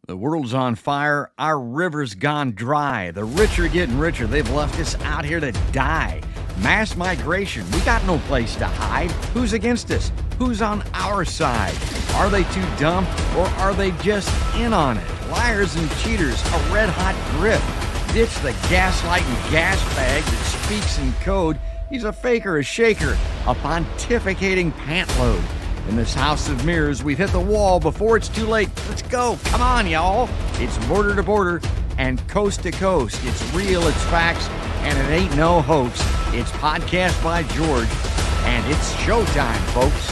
The world's on fire. Our river's gone dry. The rich are getting richer. They've left us out here to die. Mass migration. We got no place to hide. Who's against us? Who's on our side? Are they too dumb or are they just in on it? Liars and cheaters, a red-hot grip. Ditch the gaslighting gas bag that speaks in code. He's a faker, a shaker, a pontificating pantload. In this house of mirrors, we've hit the wall before it's too late. Let's go. Come on, y'all. It's border to border and coast to coast. It's real, it's facts, and it ain't no hoax. It's Podcast by George, and it's showtime, folks.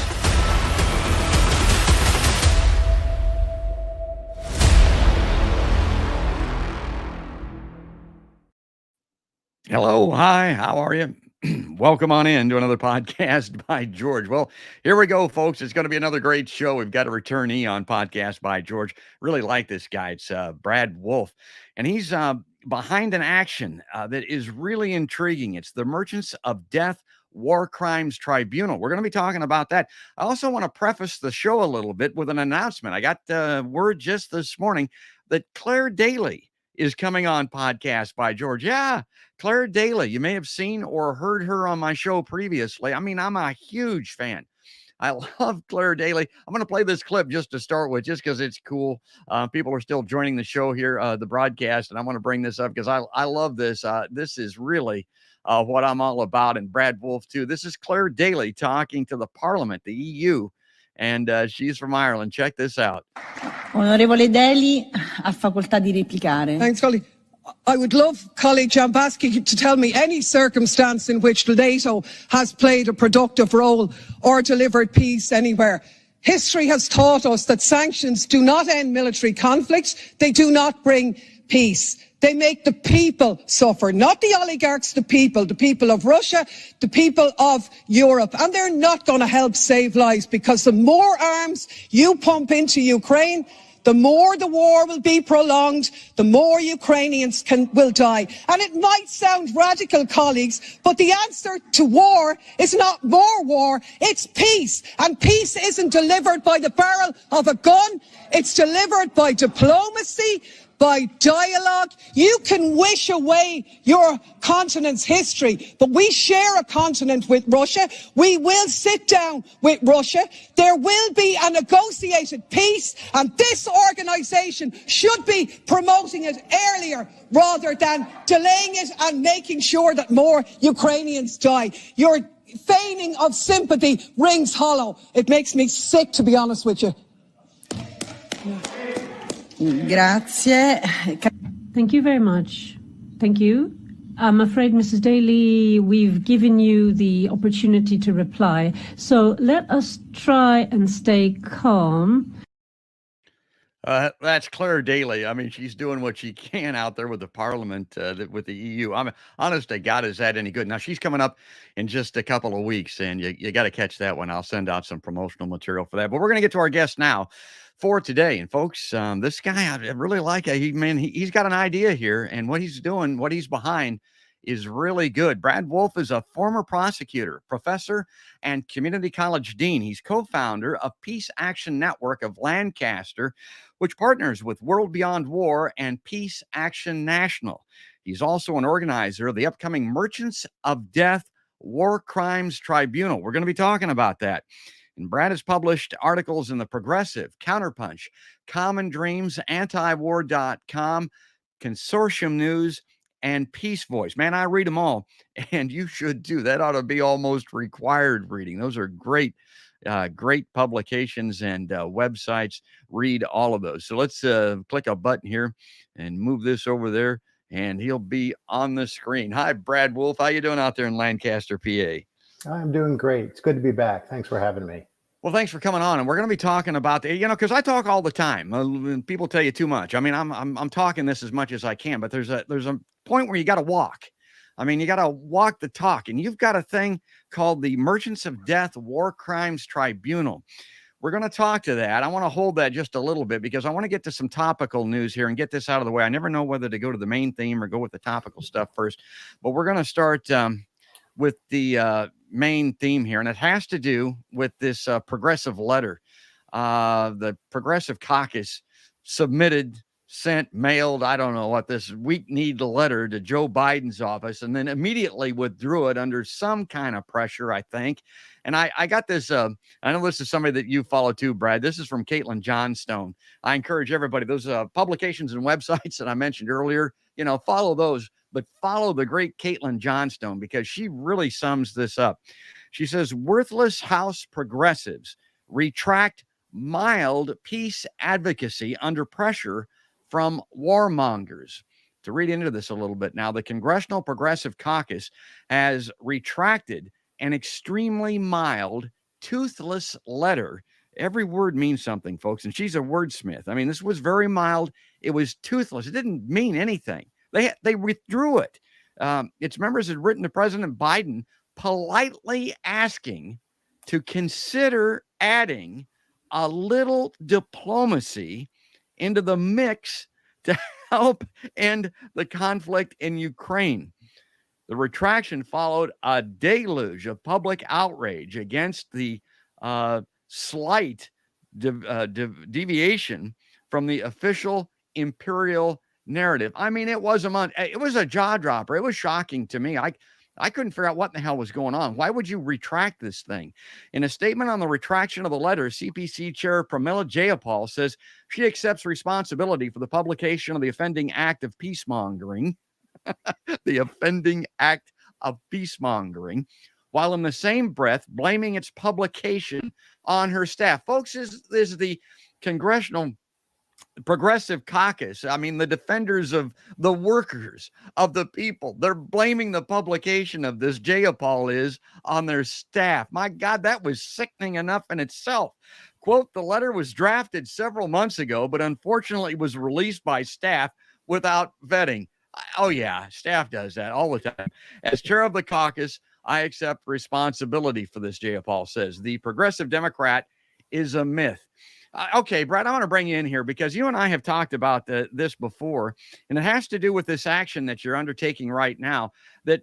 Hello, hi, how are you? Welcome on in to another podcast by George. Well, here we go, folks. It's going to be another great show. We've got a returnee on Podcast by George. Really like this guy. It's Brad Wolf, and he's behind an action that is really intriguing. It's the Merchants of Death War Crimes Tribunal. We're going to be talking about that. I also want to preface the show a little bit with an announcement. I got word just this morning that Claire Daly is coming on Podcast by George. Yeah, Claire Daly. You may have seen or heard her on my show previously. I mean, I'm a huge fan. I love Claire Daly. I'm going to play this clip just to start with, just because it's cool. People are still joining the show here, the broadcast, and I want to bring this up because I love this. This is really what I'm all about, and Brad Wolf, too. This is Claire Daly talking to the Parliament, the EU, and she's from Ireland. Check this out. Onorevole Daly, ha facoltà di replicare. Thanks, colleague. I would love colleague Jambaski to tell me any circumstance in which NATO has played a productive role or delivered peace anywhere. History has taught us that sanctions do not end military conflicts. They do not bring peace. They make the people suffer, not the oligarchs, the people of Russia, the people of Europe. And they're not going to help save lives, because the more arms you pump into Ukraine, the more the war will be prolonged, the more Ukrainians will die. And it might sound radical, colleagues, but the answer to war is not more war, it's peace. And peace isn't delivered by the barrel of a gun, it's delivered by diplomacy, by dialogue. You can wish away your continent's history, but we share a continent with Russia. We will sit down with Russia. There will be a negotiated peace, and this organisation should be promoting it earlier rather than delaying it and making sure that more Ukrainians die. Your feigning of sympathy rings hollow. It makes me sick, to be honest with you. Grazie. Thank you very much. Thank you. I'm afraid, Mrs. Daly, we've given you the opportunity to reply. So let us try and stay calm. That's Claire Daly. I mean, she's doing what she can out there with the Parliament, with the EU. I'm honest to God, is that any good? Now, she's coming up in just a couple of weeks, and you got to catch that one. I'll send out some promotional material for that. But we're going to get to our guest now for today. And folks, this guy, I really like it. He's got an idea here, and what he's doing, what he's behind is really good. Brad Wolf is a former prosecutor, professor, and community college dean. He's co-founder of Peace Action Network of Lancaster, which partners with World Beyond War and Peace Action National. He's also an organizer of the upcoming Merchants of Death War Crimes Tribunal. We're going to be talking about that. And Brad has published articles in the Progressive, Counterpunch, Common Dreams, Antiwar.com, Consortium News, and Peace Voice. Man, I read them all, and you should too. That ought to be almost required reading. Those are great publications and websites. Read all of those. So let's click a button here and move this over there, and he'll be on the screen. Hi, Brad Wolf. How you doing out there in Lancaster, PA? I'm doing great. It's good to be back. Thanks for having me. Well, thanks for coming on, and we're going to be talking about because I talk all the time. People tell you too much. I mean, I'm talking this as much as I can, but there's a point where you got to walk. I mean, you got to walk the talk, and you've got a thing called the Merchants of Death War Crimes Tribunal. We're going to talk to that. I want to hold that just a little bit because I want to get to some topical news here and get this out of the way. I never know whether to go to the main theme or go with the topical stuff first, but we're going to start with the main theme here, and it has to do with this progressive letter. The Progressive Caucus submitted, sent, mailed, I don't know what, this weak-kneed letter to Joe Biden's office, and then immediately withdrew it under some kind of pressure, I think. And I got this, I know this is somebody that you follow too, Brad. This is from Caitlin Johnstone. I encourage everybody, those publications and websites that I mentioned earlier, follow those, but follow the great Caitlin Johnstone, because she really sums this up. She says, worthless House progressives retract mild peace advocacy under pressure from warmongers. To read into this a little bit now, the Congressional Progressive Caucus has retracted an extremely mild, toothless letter. Every word means something, folks, and she's a wordsmith. I mean, this was very mild. It was toothless. It didn't mean anything. They withdrew it. Its members had written to President Biden politely asking to consider adding a little diplomacy into the mix to help end the conflict in Ukraine. The retraction followed a deluge of public outrage against the slight deviation from the official imperial narrative. I mean, it was a jaw dropper. It was shocking to me. I couldn't figure out what the hell was going on. Why would you retract this thing? In a statement on the retraction of the letter, CPC Chair Pramila Jayapal says she accepts responsibility for the publication of the offending act of peacemongering, while in the same breath blaming its publication on her staff. Folks, this is the Congressional Progressive Caucus. I mean, the defenders of the workers, of the people. They're blaming the publication of this, Jayapal is, on their staff. My God, that was sickening enough in itself. Quote, the letter was drafted several months ago, but unfortunately was released by staff without vetting. Oh, yeah, staff does that all the time. As chair of the caucus, I accept responsibility for this, Jayapal says. The progressive Democrat is a myth. Okay, Brad, I want to bring you in here because you and I have talked about this before, and it has to do with this action that you're undertaking right now, that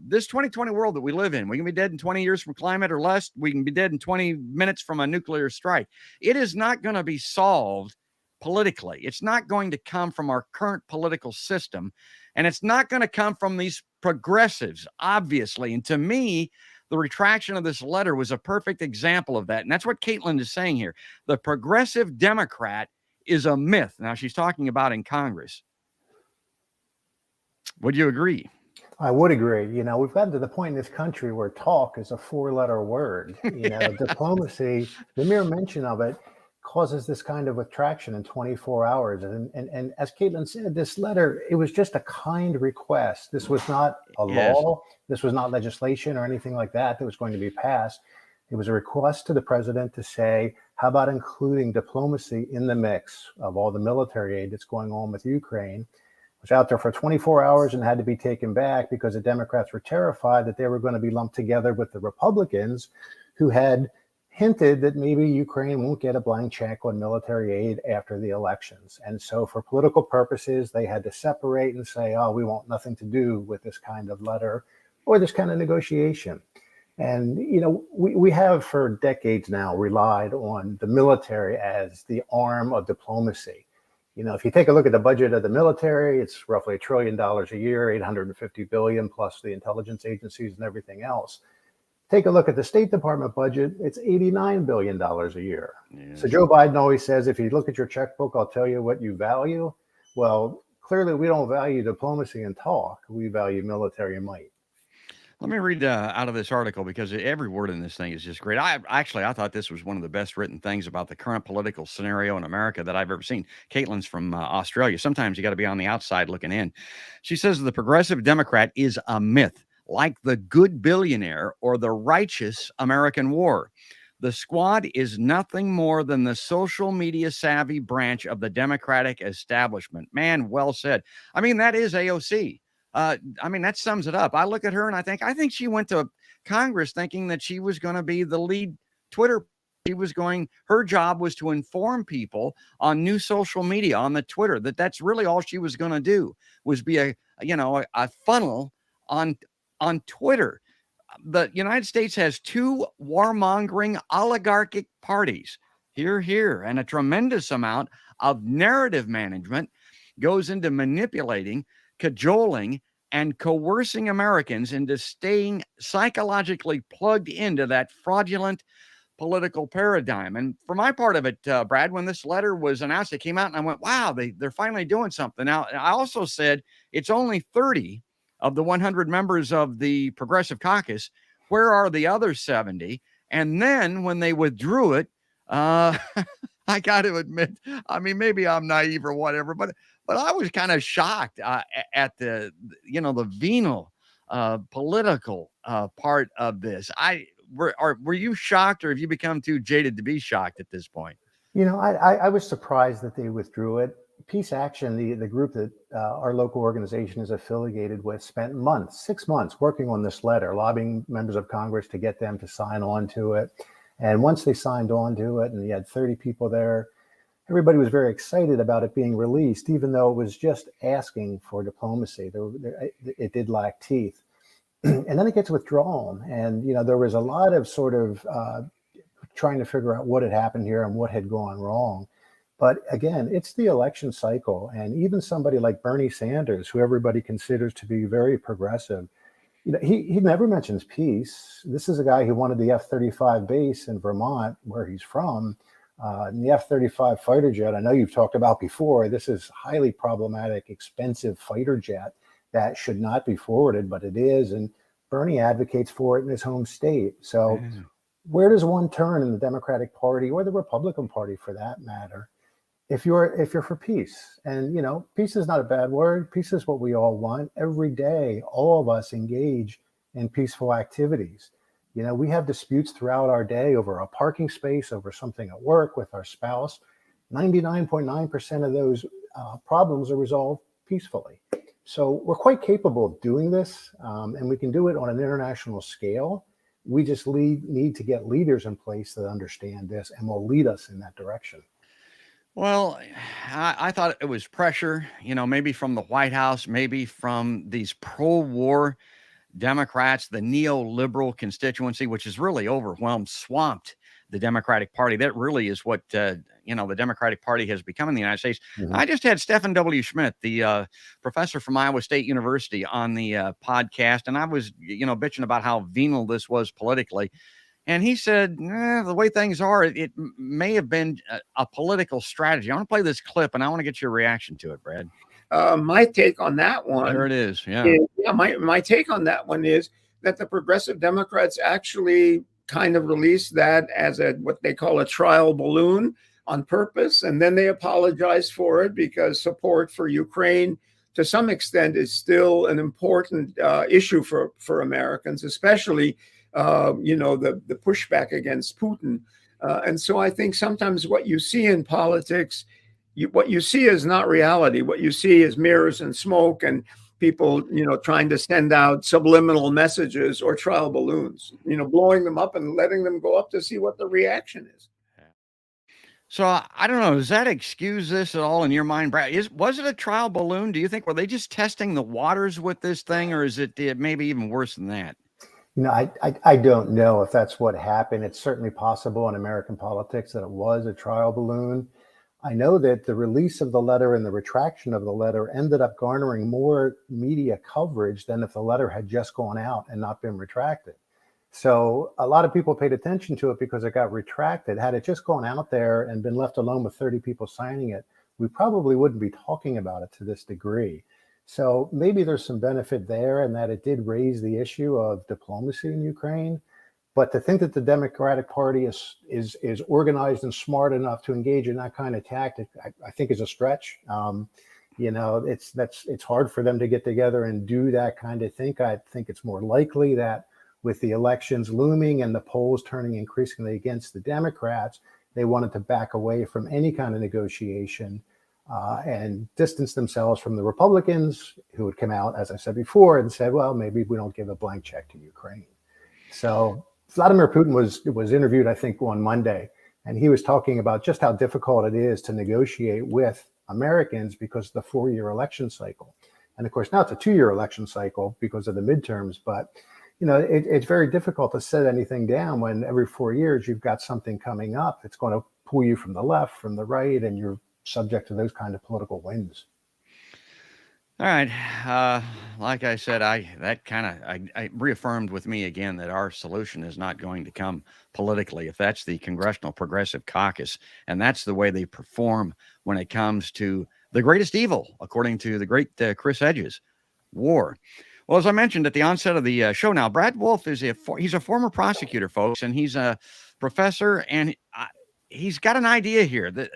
this 2020 world that we live in, we can be dead in 20 years from climate or less. We can be dead in 20 minutes from a nuclear strike. It is not going to be solved politically. It's not going to come from our current political system, and it's not going to come from these progressives, obviously. And to me, the retraction of this letter was a perfect example of that. And that's what Caitlin is saying here. The progressive Democrat is a myth. Now, she's talking about in Congress. Would you agree? I would agree. We've gotten to the point in this country where talk is a 4-letter word. Diplomacy, the mere mention of it causes this kind of retraction in 24 hours. And as Caitlin said, this letter, it was just a kind request. This was not a law. This was not legislation or anything like that was going to be passed. It was a request to the president to say, how about including diplomacy in the mix of all the military aid that's going on with Ukraine? It was out there for 24 hours and had to be taken back because the Democrats were terrified that they were going to be lumped together with the Republicans who had hinted that maybe Ukraine won't get a blank check on military aid after the elections. And so for political purposes, they had to separate and say, oh, we want nothing to do with this kind of letter or this kind of negotiation. And, we have for decades now relied on the military as the arm of diplomacy. If you take a look at the budget of the military, it's roughly $1 trillion a year, 850 billion plus the intelligence agencies and everything else. Take a look at the State Department budget. It's $89 billion a year. Yes. So Joe Biden always says, if you look at your checkbook, I'll tell you what you value. Well, clearly we don't value diplomacy and talk. We value military might. Let me read out of this article because every word in this thing is just great. I thought this was one of the best written things about the current political scenario in America that I've ever seen. Caitlin's from Australia. Sometimes you got to be on the outside looking in. She says the progressive Democrat is a myth, like the good billionaire or the righteous American war. The squad is nothing more than the social media savvy branch of the Democratic establishment. Man, well said. I mean, that is AOC. That sums it up. I look at her and I think she went to Congress thinking that she was going to be the lead Twitter. Her job was to inform people on new social media, on the Twitter, that's really all she was going to do, was be a funnel on Twitter. The United States has two warmongering oligarchic parties. Here, here. And a tremendous amount of narrative management goes into manipulating, cajoling, and coercing Americans into staying psychologically plugged into that fraudulent political paradigm. And for my part of it, Brad, when this letter was announced, it came out and I went, wow, they're finally doing something. Now, I also said it's only 30 of the 100 members of the Progressive Caucus. Where are the other 70? And then when they withdrew it, I got to admit, I mean, maybe I'm naive or whatever, but I was kind of shocked at the venal political part of this. Were you shocked, or have you become too jaded to be shocked at this point? I was surprised that they withdrew it. Peace Action, the group that our local organization is affiliated with, spent 6 months working on this letter, lobbying members of Congress to get them to sign on to it. And once they signed on to it, and you had 30 people there, everybody was very excited about it being released, even though it was just asking for diplomacy. It did lack teeth. And then it gets withdrawn. And, there was a lot of sort of trying to figure out what had happened here and what had gone wrong. But again, it's the election cycle. And even somebody like Bernie Sanders, who everybody considers to be very progressive, he never mentions peace. This is a guy who wanted the F-35 base in Vermont, where he's from. And the F-35 fighter jet, I know you've talked about before, this is highly problematic, expensive fighter jet that should not be forwarded, but it is. And Bernie advocates for it in his home state. So where does one turn in the Democratic Party, or the Republican Party for that matter, if you're for peace? And, peace is not a bad word. Peace is what we all want. Every day, all of us engage in peaceful activities. We have disputes throughout our day over a parking space, over something at work with our spouse. 99.9% of those problems are resolved peacefully. So we're quite capable of doing this, and we can do it on an international scale. We just need to get leaders in place that understand this and will lead us in that direction. Well, I thought it was pressure, maybe from the White House, maybe from these pro-war Democrats, the neoliberal constituency, which has really overwhelmed, swamped the Democratic Party. That really is what, the Democratic Party has become in the United States. Mm-hmm. I just had Stephen W. Schmidt, the professor from Iowa State University, on the podcast, and I was, bitching about how venal this was politically. And he said, the way things are, it may have been a political strategy. I want to play this clip, and I want to get your reaction to it, Brad. My take on that one. There it is. Yeah. My take on that one is that the progressive Democrats actually kind of released that as what they call a trial balloon on purpose. And then they apologized for it because support for Ukraine, to some extent, is still an important issue for Americans, especially the pushback against Putin. And so I think sometimes what you see in politics, what you see is not reality. What you see is mirrors and smoke and people, trying to send out subliminal messages or trial balloons, blowing them up and letting them go up to see what the reaction is. So I don't know, does that excuse this at all in your mind, Brad? Was it a trial balloon? Do you think, were they just testing the waters with this thing, or is it maybe even worse than that? I don't know if that's what happened. It's certainly possible in American politics that it was a trial balloon. I know that the release of the letter and the retraction of the letter ended up garnering more media coverage than if the letter had just gone out and not been retracted. So a lot of people paid attention to it because it got retracted. Had it just gone out there and been left alone with 30 people signing it, we probably wouldn't be talking about it to this degree. So maybe there's some benefit there, and that it did raise the issue of diplomacy in Ukraine. But to think that the Democratic Party is organized and smart enough to engage in that kind of tactic, I think is a stretch. It's hard for them to get together and do that kind of thing. I think it's more likely that with the elections looming and the polls turning increasingly against the Democrats, they wanted to back away from any kind of negotiation and distance themselves from the Republicans, who had come out, as I said before, and said, well, maybe we don't give a blank check to Ukraine. So Vladimir Putin was interviewed, I think, on Monday, and he was talking about just how difficult it is to negotiate with Americans because of the 4-year election cycle. And of course, now it's a 2-year election cycle because of the midterms, but it's very difficult to set anything down when every 4 years you've got something coming up that's going to pull you from the left, from the right, and you're subject to those kind of political winds. All right. Like I said, I reaffirmed with me again that our solution is not going to come politically. If that's the Congressional Progressive Caucus, and that's the way they perform when it comes to the greatest evil, according to the great Chris Hedges, war. Well, as I mentioned at the onset of the show, now Brad Wolf is he's a former prosecutor, folks, and he's a professor, and he's got an idea here that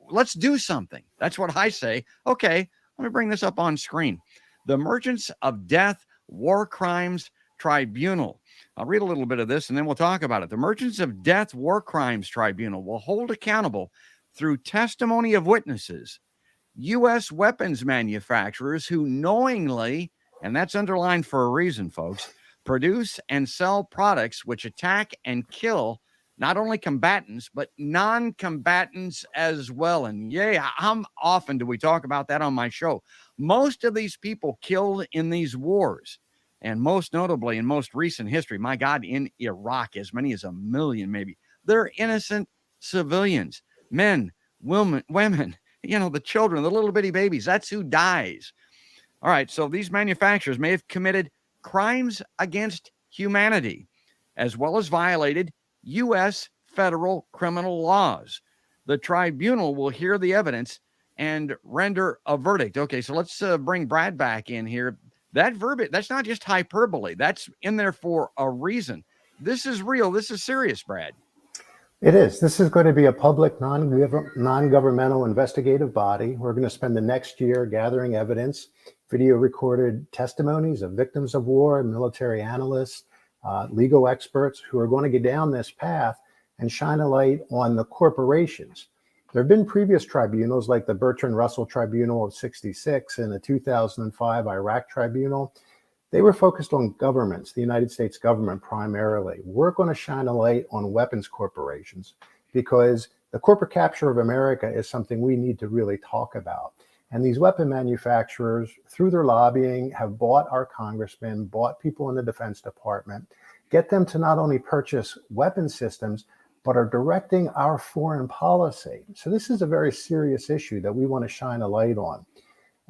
let's do something. That's what I say. Okay. Let me bring this up on screen. The Emergence of Death War Crimes Tribunal. I'll read a little bit of this and then we'll talk about it. The Emergence of Death War Crimes Tribunal will hold accountable through testimony of witnesses, U.S. weapons manufacturers who knowingly, and that's underlined for a reason, folks, produce and sell products which attack and kill not only combatants, but non-combatants as well. And how often do we talk about that on my show? Most of these people killed in these wars, and most notably in most recent history, my God, in Iraq, as many as 1 million maybe, they're innocent civilians, men, women, the children, the little bitty babies. That's who dies. All right, so these manufacturers may have committed crimes against humanity, as well as violated U.S. federal criminal laws. The tribunal will hear the evidence and render a verdict. Okay, so let's bring Brad back in here. That verbiage, that's not just hyperbole. That's in there for a reason. This is real. This is serious, Brad. It is. This is going to be a public, non-governmental investigative body. We're going to spend the next year gathering evidence, video recorded testimonies of victims of war, military analysts, legal experts who are going to get down this path and shine a light on the corporations. There have been previous tribunals like the Bertrand Russell Tribunal of '66 and the 2005 Iraq Tribunal. They were focused on governments, the United States government primarily. We're going to shine a light on weapons corporations because the corporate capture of America is something we need to really talk about. And these weapon manufacturers, through their lobbying, have bought our congressmen, bought people in the Defense Department, get them to not only purchase weapon systems, but are directing our foreign policy. So this is a very serious issue that we want to shine a light on.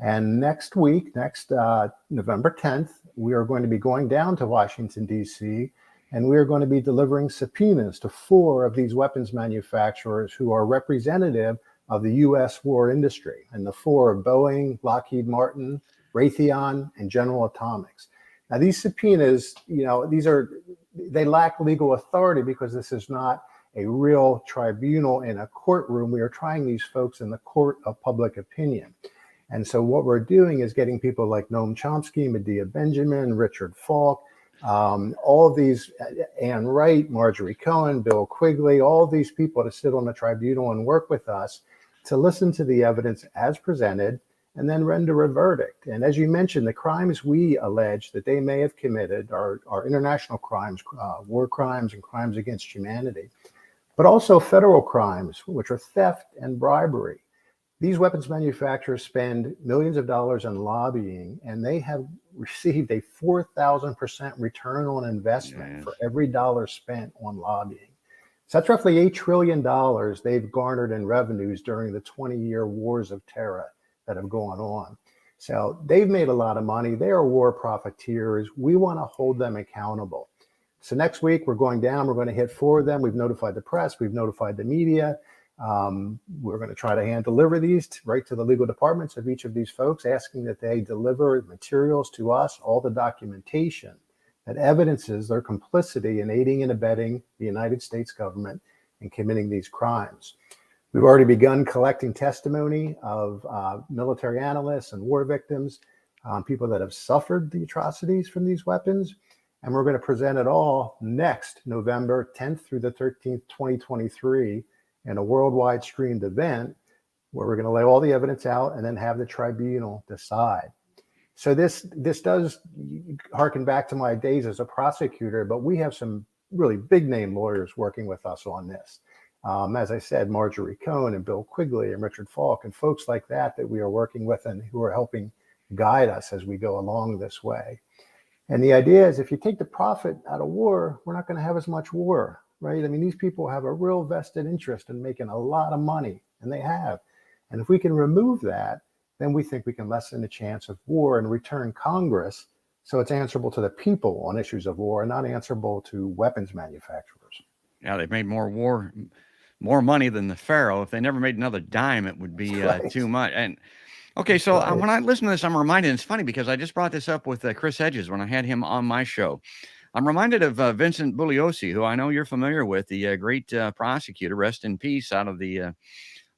And next week, November 10th, we are going to be going down to Washington, D.C., and we are going to be delivering subpoenas to 4 of these weapons manufacturers who are representative of the U.S. war industry. And the 4 are Boeing, Lockheed Martin, Raytheon, and General Atomics. Now, these subpoenas, they lack legal authority because this is not a real tribunal in a courtroom. We are trying these folks in the court of public opinion. And so what we're doing is getting people like Noam Chomsky, Medea Benjamin, Richard Falk, all of these, Ann Wright, Marjorie Cohen, Bill Quigley, all of these people to sit on the tribunal and work with us to listen to the evidence as presented and then render a verdict. And as you mentioned, the crimes we allege that they may have committed are international crimes, war crimes and crimes against humanity, but also federal crimes, which are theft and bribery. These weapons manufacturers spend millions of dollars on lobbying, and they have received a 4,000% return on investment for every dollar spent on lobbying. So that's roughly $8 trillion they've garnered in revenues during the 20-year wars of terror that have gone on. So they've made a lot of money. They are war profiteers. We want to hold them accountable. So next week, we're going down. We're going to hit 4 of them. We've notified the press. We've notified the media. We're going to try to hand deliver these right to the legal departments of each of these folks, asking that they deliver materials to us, all the documentation that evidences their complicity in aiding and abetting the United States government in committing these crimes. We've already begun collecting testimony of military analysts and war victims, people that have suffered the atrocities from these weapons. And we're going to present it all next November 10th through the 13th, 2023, in a worldwide streamed event where we're going to lay all the evidence out and then have the tribunal decide. So this does harken back to my days as a prosecutor, but we have some really big name lawyers working with us on this. As I said, Marjorie Cohen and Bill Quigley and Richard Falk and folks like that we are working with and who are helping guide us as we go along this way. And the idea is if you take the profit out of war, we're not going to have as much war. right? I mean, these people have a real vested interest in making a lot of money, and they have. And if we can remove that, then we think we can lessen the chance of war and return Congress so it's answerable to the people on issues of war and not answerable to weapons manufacturers. Yeah, they've made more money than the Pharaoh. If they never made another dime, it would be Right. too much. And okay, so Right. when I listen to this, I'm reminded, it's funny because I just brought this up with Chris Hedges when I had him on my show. I'm reminded of Vincent Bugliosi, who I know you're familiar with, the great prosecutor, rest in peace, out of the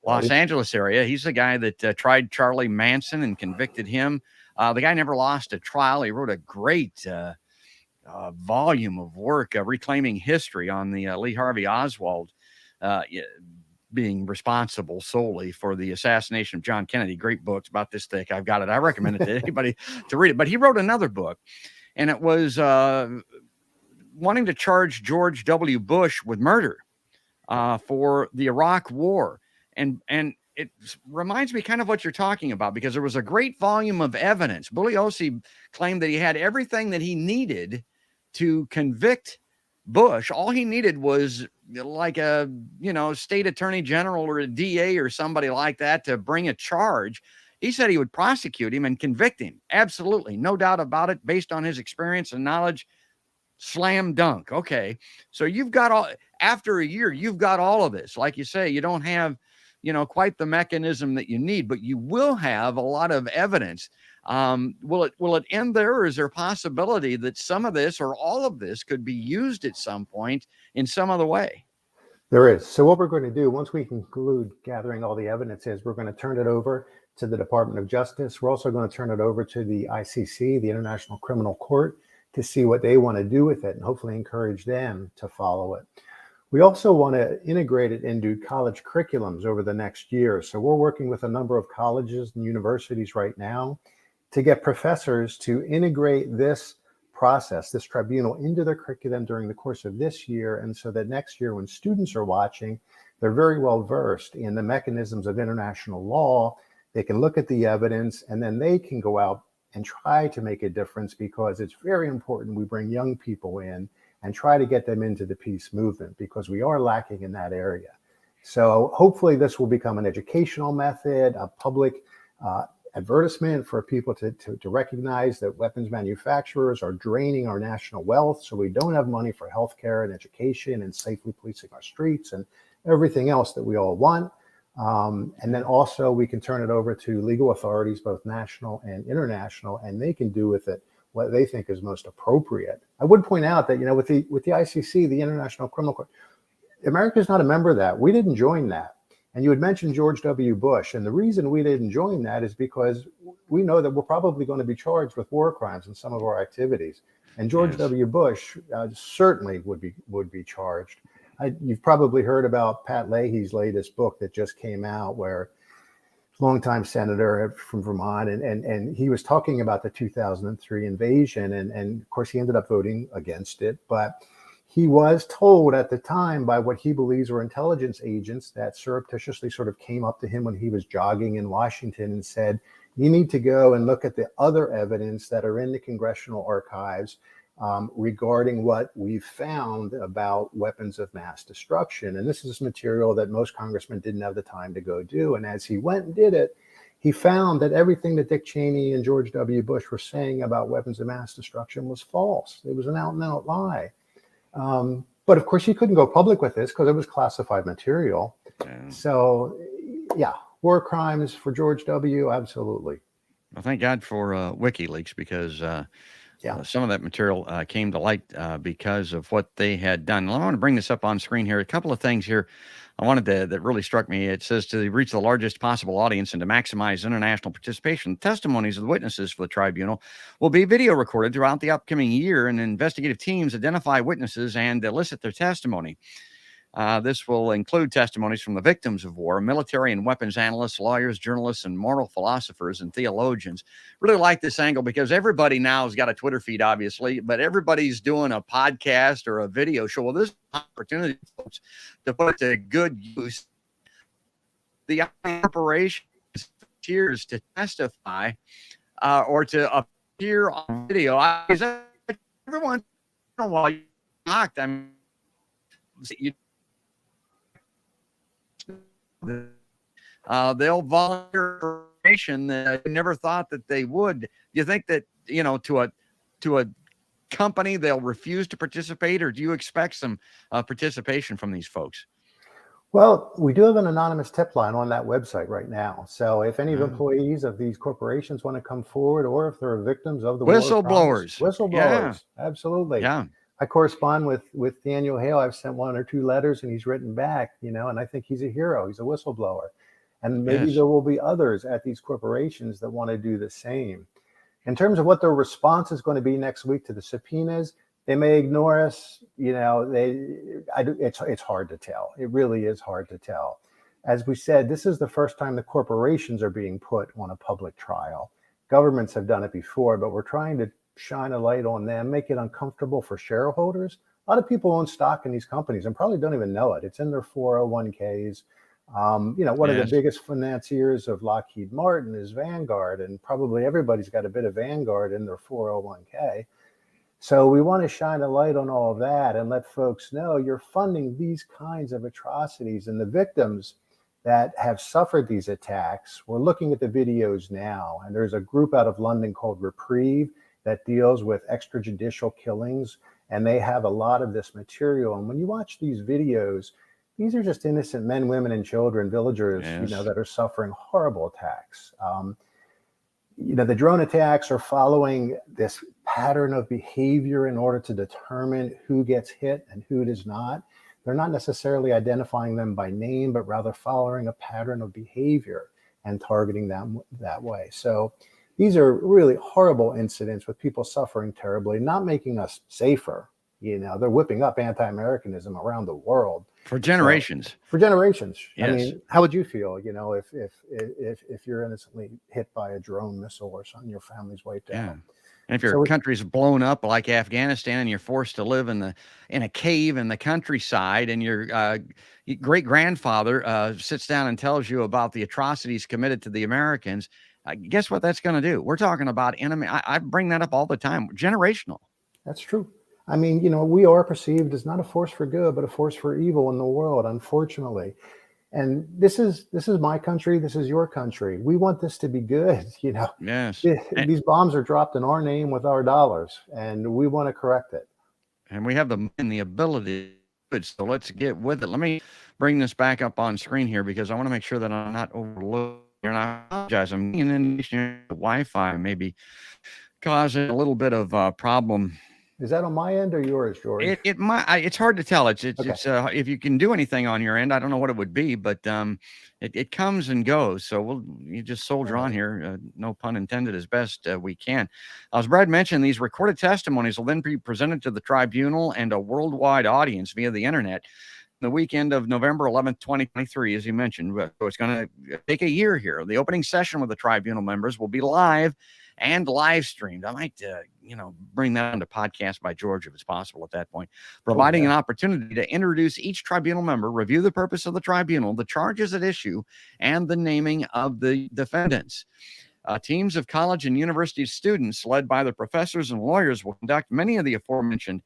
Los Right. Angeles area. He's the guy that tried Charlie Manson and convicted him. The guy never lost a trial. He wrote a great volume of work reclaiming history on the Lee Harvey Oswald being responsible solely for the assassination of John Kennedy. Great books, about this thick. I've got it. I recommend it to anybody to read it. But he wrote another book, and it was wanting to charge George W. Bush with murder for the Iraq War. And it reminds me kind of what you're talking about, because there was a great volume of evidence. Bugliosi claimed that he had everything that he needed to convict Bush. All he needed was like a, state attorney general or a DA or somebody like that to bring a charge. He said he would prosecute him and convict him. Absolutely. No doubt about it. Based on his experience and knowledge, slam dunk. Okay. So you've got after a year, you've got all of this. Like you say, you don't have, quite the mechanism that you need, but you will have a lot of evidence. Will it end there, or is there a possibility that some of this or all of this could be used at some point in some other way? There is. So what we're going to do, once we conclude gathering all the evidence, is we're going to turn it over to the Department of Justice. We're also going to turn it over to the ICC, the International Criminal Court, to see what they want to do with it and hopefully encourage them to follow it. We also want to integrate it into college curriculums over the next year. So we're working with a number of colleges and universities right now to get professors to integrate this process, this tribunal, into their curriculum during the course of this year. And so that next year, when students are watching, they're very well versed in the mechanisms of international law. They can look at the evidence, and then they can go out and try to make a difference, because it's very important we bring young people in and try to get them into the peace movement, because we are lacking in that area. So hopefully this will become an educational method, a public advertisement for people to recognize that weapons manufacturers are draining our national wealth, so we don't have money for healthcare and education and safely policing our streets and everything else that we all want. And then also we can turn it over to legal authorities, both national and international, and they can do with it what they think is most appropriate. I would point out that, with the ICC, the International Criminal Court, America is not a member of that. We didn't join that. And you had mentioned George W. Bush. And the reason we didn't join that is because we know that we're probably going to be charged with war crimes in some of our activities. And George W. Bush certainly would be charged. You've probably heard about Pat Leahy's latest book that just came out, where longtime senator from Vermont, and he was talking about the 2003 invasion, and of course he ended up voting against it, but he was told at the time by what he believes were intelligence agents that surreptitiously sort of came up to him when he was jogging in Washington and said, you need to go and look at the other evidence that are in the congressional archives regarding what we've found about weapons of mass destruction. And this is material that most congressmen didn't have the time to go do. And as he went and did it, he found that everything that Dick Cheney and George W. Bush were saying about weapons of mass destruction was false. It was an out and out lie. But of course, he couldn't go public with this because it was classified material. Yeah. So, yeah, war crimes for George W., absolutely. Well, thank God for WikiLeaks, because some of that material came to light because of what they had done. I want to bring this up on screen here. A couple of things here I wanted that really struck me. It says to reach the largest possible audience and to maximize international participation, testimonies of the witnesses for the tribunal will be video recorded throughout the upcoming year, and investigative teams identify witnesses and elicit their testimony. This will include testimonies from the victims of war, military and weapons analysts, lawyers, journalists, and moral philosophers and theologians. Really like this angle because everybody now has got a Twitter feed, obviously, but everybody's doing a podcast or a video show. Well, this is an opportunity, folks, to put to good use the corporation's volunteers to testify or to appear on video. Everyone, while you're knocked, I mean, they'll volunteer information that I never thought that they would. Do you think that, to a company, they'll refuse to participate, or do you expect some participation from these folks? Well, we do have an anonymous tip line on that website right now. So if any employees of these corporations want to come forward, or if they're victims of the whistleblowers, whistleblowers, absolutely. Yeah. I correspond with Daniel Hale. I've sent 1 or 2 letters and he's written back, and I think he's a hero. He's a whistleblower. And maybe there will be others at these corporations that want to do the same. In terms of what their response is going to be next week to the subpoenas, they may ignore us. It's hard to tell. It really is hard to tell. As we said, this is the first time the corporations are being put on a public trial. Governments have done it before, but we're trying to shine a light on them, make it uncomfortable for shareholders. A lot of people own stock in these companies and probably don't even know it. It's in their 401ks. One of the biggest financiers of Lockheed Martin is Vanguard, and probably everybody's got a bit of Vanguard in their 401k. So we want to shine a light on all of that and let folks know you're funding these kinds of atrocities, and the victims that have suffered these attacks. We're looking at the videos now, and there's a group out of London called Reprieve that deals with extrajudicial killings, and they have a lot of this material. And when you watch these videos, these are just innocent men, women, and children, villagers, that are suffering horrible attacks. The drone attacks are following this pattern of behavior in order to determine who gets hit and who does not. They're not necessarily identifying them by name, but rather following a pattern of behavior and targeting them that way. So these are really horrible incidents with people suffering terribly, not making us safer. They're whipping up anti-Americanism around the world for generations. Yes. I mean, how would you feel, if you're innocently hit by a drone missile or something, your family's wiped out? Yeah. And if your country's blown up like Afghanistan, and you're forced to live in a cave in the countryside, and your great grandfather sits down and tells you about the atrocities committed to the Americans, guess what that's going to do? We're talking about enemy. I bring that up all the time. Generational. That's true. I mean, we are perceived as not a force for good, but a force for evil in the world, unfortunately. And this is my country. This is your country. We want this to be good. Yes. These bombs are dropped in our name with our dollars, and we want to correct it. And we have the ability. So let's get with it. Let me bring this back up on screen here, because I want to make sure that I'm not overlooking. And I apologize. I'm in the Wi-Fi maybe causing a little bit of problem. Is that on my end or yours, George? It might. It's hard to tell. It's if you can do anything on your end, I don't know what it would be, but it comes and goes. So you just soldier on here. No pun intended, as best we can. As Brad mentioned, these recorded testimonies will then be presented to the tribunal and a worldwide audience via the internet the weekend of November 11th, 2023, as you mentioned. So it's going to take a year here. The opening session with the tribunal members will be live and live streamed. I might, bring that onto podcast by George if it's possible at that point, providing an opportunity to introduce each tribunal member, review the purpose of the tribunal, the charges at issue, and the naming of the defendants. Teams of college and university students, led by the professors and lawyers, will conduct many of the aforementioned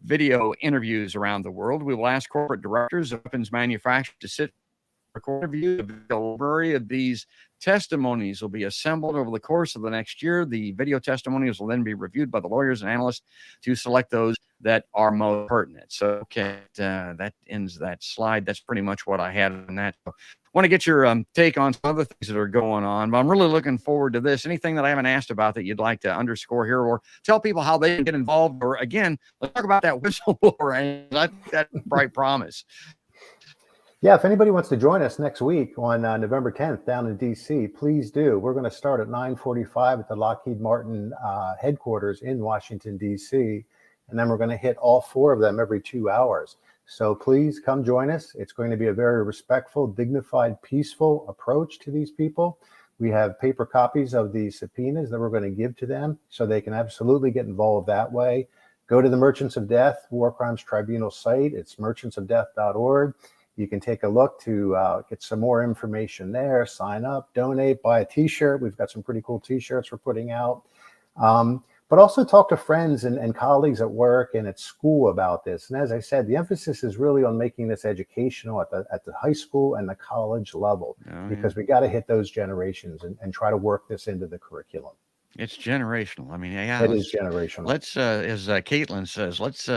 video interviews around the world. We will ask corporate directors of weapons manufacturers to sit record a view. The delivery of these testimonies will be assembled over the course of the next year. The video testimonials will then be reviewed by the lawyers and analysts to select those that are most pertinent. So, that ends that slide. That's pretty much what I had on that. I want to get your take on some other things that are going on, but I'm really looking forward to this. Anything that I haven't asked about that you'd like to underscore here, or tell people how they can get involved, or again, let's talk about that whistleblower, and I think that's bright promise. Yeah, if anybody wants to join us next week on November 10th down in D.C., please do. We're going to start at 9:45 at the Lockheed Martin headquarters in Washington, D.C., and then we're going to hit all 4 of them every 2 hours. So please come join us. It's going to be a very respectful, dignified, peaceful approach to these people. We have paper copies of the subpoenas that we're going to give to them so they can absolutely get involved that way. Go to the Merchants of Death War Crimes Tribunal site. It's merchantsofdeath.org. You can take a look to get some more information there, sign up, donate, buy a t-shirt. We've got some pretty cool t-shirts we're putting out. but also talk to friends and colleagues at work and at school about this. And as I said, the emphasis is really on making this educational at the high school and the college level, because we got to hit those generations and try to work this into the curriculum. It's generational. I mean, yeah, It is generational. Let's, as Caitlin says, let's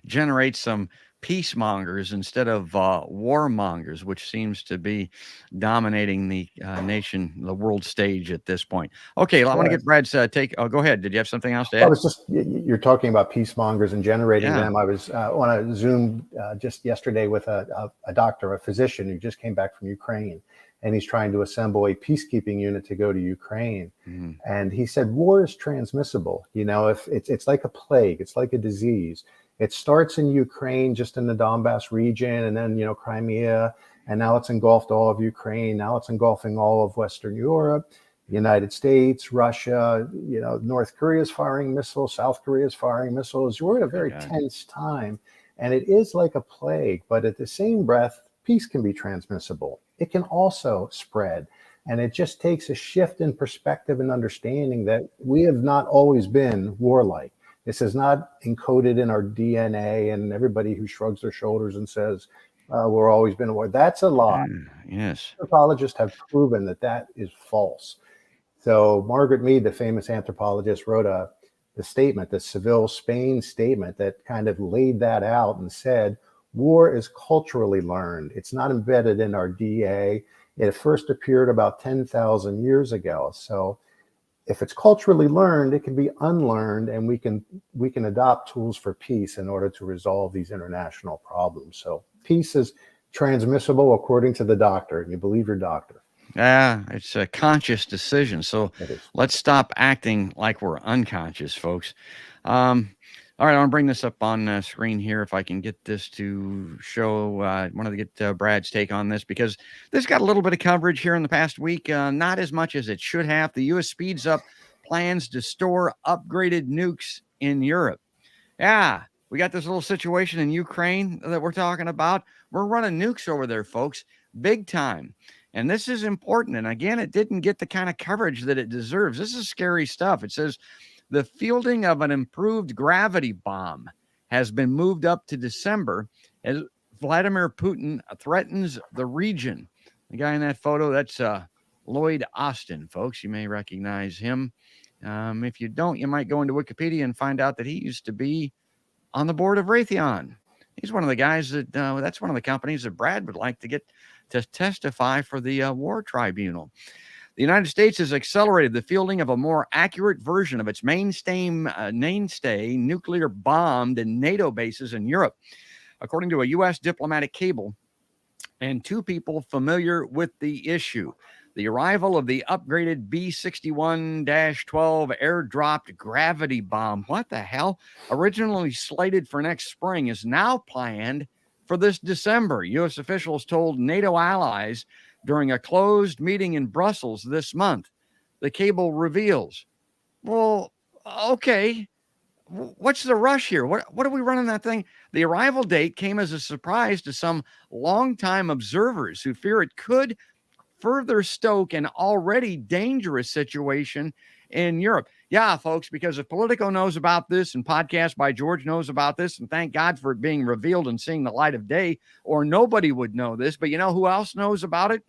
generate some peacemongers instead of warmongers, which seems to be dominating the nation, the world stage at this point. Okay, I want to get Brad's take. Oh, go ahead. Did you have something else to add? I was just, you're talking about peacemongers and generating them. I was on a Zoom just yesterday with a doctor, a physician who just came back from Ukraine. And he's trying to assemble a peacekeeping unit to go to Ukraine. And he said, war is transmissible. You know, if it's like a plague, it's like a disease. It starts in Ukraine, just in the Donbass region, and then, you know, Crimea, and now it's engulfed all of Ukraine. Now it's engulfing all of Western Europe, the United States, Russia, you know, North Korea is firing missiles, South Korea is firing missiles. We're at a very tense time, and it is like a plague, but at the same breath, peace can be transmissible. It can also spread. And it just takes a shift in perspective and understanding that we have not always been warlike. This is not encoded in our DNA, and everybody who shrugs their shoulders and says, we're always been at war. That's a lie. Yes. Anthropologists have proven that that is false. So Margaret Mead, the famous anthropologist, wrote the statement, the Seville, Spain statement, that kind of laid that out and said, war is culturally learned. It's not embedded in our DNA. It first appeared about 10,000 years ago. So if it's culturally learned, it can be unlearned, and we can adopt tools for peace in order to resolve these international problems. So peace is transmissible according to the doctor, and you believe your doctor. Yeah, it's a conscious decision. So let's stop acting like we're unconscious, folks. All right, I want to bring this up on screen here if I can get this to show. I wanted to get Brad's take on this because this got a little bit of coverage here in the past week, not as much as it should have. The U.S. speeds up plans to store upgraded nukes in Europe. Yeah, we got this little situation in Ukraine that we're talking about. We're running nukes over there, folks, big time. And this is important. And again, it didn't get the kind of coverage that it deserves. This is scary stuff. It says, the fielding of an improved gravity bomb has been moved up to December as Vladimir Putin threatens the region. The guy in that photo, that's Lloyd Austin, folks. You may recognize him. If you don't, you might go into Wikipedia and find out that he used to be on the board of Raytheon. He's one of the guys that, that's one of the companies that Brad would like to get to testify for the War Tribunal. The United States has accelerated the fielding of a more accurate version of its mainstay nuclear bombed in NATO bases in Europe, according to a U.S. diplomatic cable and two people familiar with the issue. The arrival of the upgraded B-61-12 airdropped gravity bomb, what the hell, originally slated for next spring, is now planned for this December. U.S. officials told NATO allies during a closed meeting in Brussels this month. The cable reveals, well, okay, what's the rush here? What are we running that thing? The arrival date came as a surprise to some longtime observers who fear it could further stoke an already dangerous situation in Europe. Yeah, folks, because if Politico knows about this and Podcast by George knows about this, and thank God for it being revealed and seeing the light of day, or nobody would know this. But you know who else knows about it?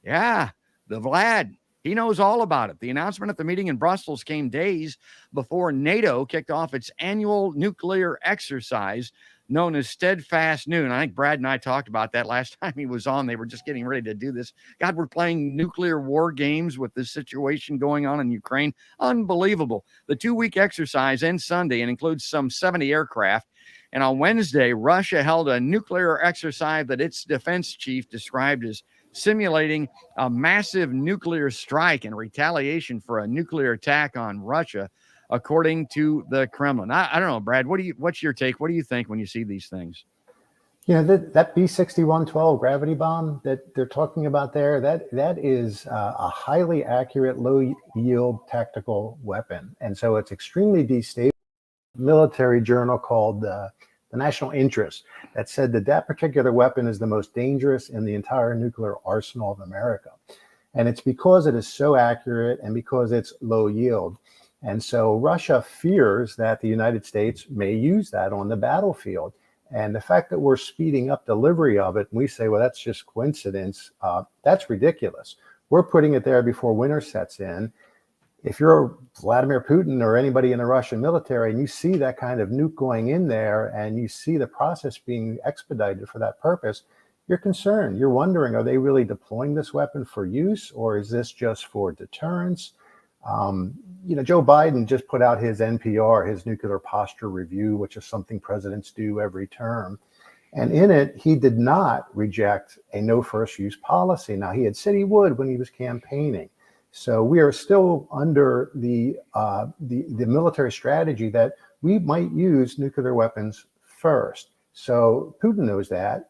Yeah, the Vlad. He knows all about it. The announcement at the meeting in Brussels came days before NATO kicked off its annual nuclear exercise known as Steadfast Noon. I think Brad and I talked about that last time he was on. They were just getting ready to do this. God, we're playing nuclear war games with this situation going on in Ukraine. Unbelievable. The 2-week exercise ends Sunday and includes some 70 aircraft. And on Wednesday, Russia held a nuclear exercise that its defense chief described as simulating a massive nuclear strike in retaliation for a nuclear attack on Russia, according to the Kremlin. I don't know, Brad, what's your take? What do you think when you see these things? You know, that B-61-12 gravity bomb that they're talking about there, that is a highly accurate, low-yield tactical weapon. And so it's extremely destabilizing. Military journal called the National Interest that said that particular weapon is the most dangerous in the entire nuclear arsenal of America. And it's because it is so accurate and because it's low yield. And so Russia fears that the United States may use that on the battlefield. And the fact that we're speeding up delivery of it, and we say, well, that's just coincidence, that's ridiculous. We're putting it there before winter sets in. If you're Vladimir Putin or anybody in the Russian military and you see that kind of nuke going in there and you see the process being expedited for that purpose, you're concerned. You're wondering, are they really deploying this weapon for use, or is this just for deterrence? Joe Biden just put out his NPR, his Nuclear Posture Review, which is something presidents do every term. And in it, he did not reject a no first use policy. Now, he had said he would when he was campaigning. So we are still under the military strategy that we might use nuclear weapons first. So Putin knows that,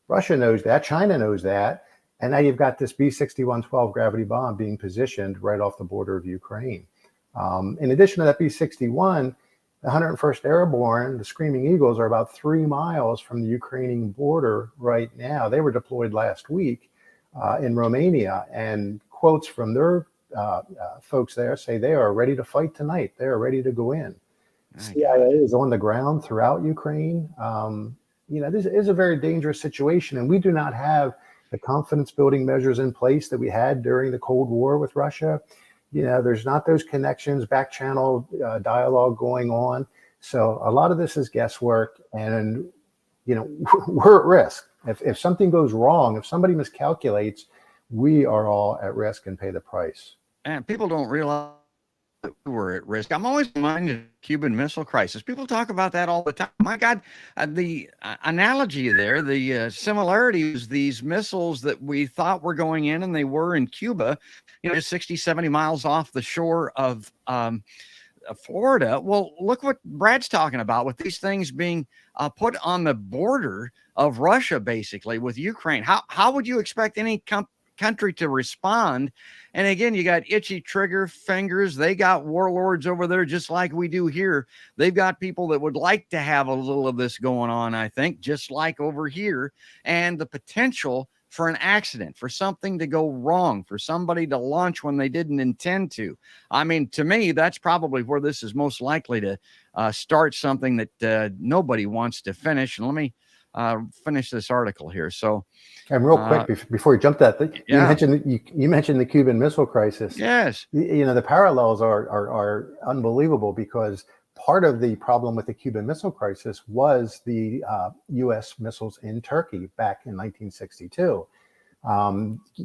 Russia knows that, China knows that, and now you've got this B-61-12 gravity bomb being positioned right off the border of Ukraine. In addition to that B-61, the 101st Airborne, the Screaming Eagles, are about 3 miles from the Ukrainian border right now. They were deployed last week in Romania, and quotes from their folks there say they are ready to fight tonight. They are ready to go in. CIA is on the ground throughout Ukraine. This is a very dangerous situation, and we do not have the confidence building measures in place that we had during the Cold War with Russia. There's not those connections, back channel dialogue going on. So a lot of this is guesswork, and we're at risk. If something goes wrong, if somebody miscalculates, we are all at risk and pay the price. And people don't realize that we're at risk. I'm always reminded of the Cuban Missile Crisis. People talk about that all the time. My God, the analogy there, the similarities, these missiles that we thought were going in, and they were in Cuba, just 60, 70 miles off the shore of Florida. Well, look what Brad's talking about with these things being put on the border of Russia, basically, with Ukraine. How would you expect any country to respond? And again, you got itchy trigger fingers. They got warlords over there, just like we do here. They've got people that would like to have a little of this going on, I think, just like over here. And the potential for an accident, for something to go wrong, for somebody to launch when they didn't intend to. I mean, to me, that's probably where this is most likely to start something that nobody wants to finish. And let me finish this article here. So, and real quick, before you jump that, you mentioned the Cuban Missile Crisis. Yes, the parallels are unbelievable, because part of the problem with the Cuban Missile Crisis was the U.S. missiles in Turkey back in 1962.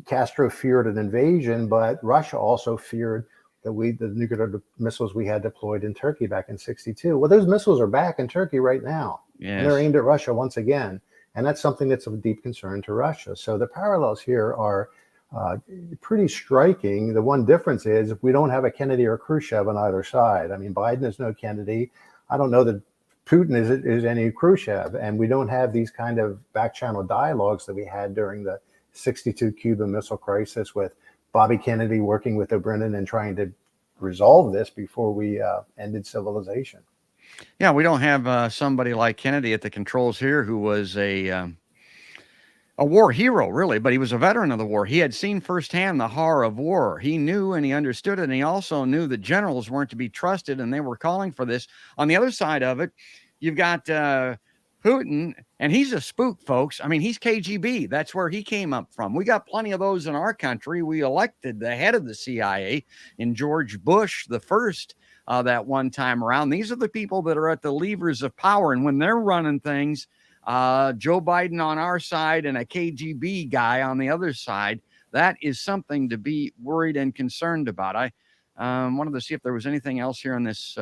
Castro feared an invasion, but Russia also feared the nuclear missiles we had deployed in Turkey back in 62. Well, those missiles are back in Turkey right now. Yes. And they're aimed at Russia once again. And that's something that's of deep concern to Russia. So the parallels here are pretty striking. The one difference is we don't have a Kennedy or Khrushchev on either side. I mean, Biden is no Kennedy. I don't know that Putin is any Khrushchev. And we don't have these kind of back channel dialogues that we had during the 62 Cuban Missile Crisis, with Bobby Kennedy working with O'Brien and trying to resolve this before we ended civilization. Yeah, we don't have somebody like Kennedy at the controls here, who was a war hero, really, but he was a veteran of the war. He had seen firsthand the horror of war. He knew and he understood it, and he also knew that generals weren't to be trusted, and they were calling for this. On the other side of it, you've got Putin, and he's a spook, folks. I mean, he's KGB. That's where he came up from. We got plenty of those in our country. We elected the head of the CIA in George Bush the first. That one time around. These are the people that are at the levers of power. And when they're running things, Joe Biden on our side and a KGB guy on the other side, that is something to be worried and concerned about. I wanted to see if there was anything else here in this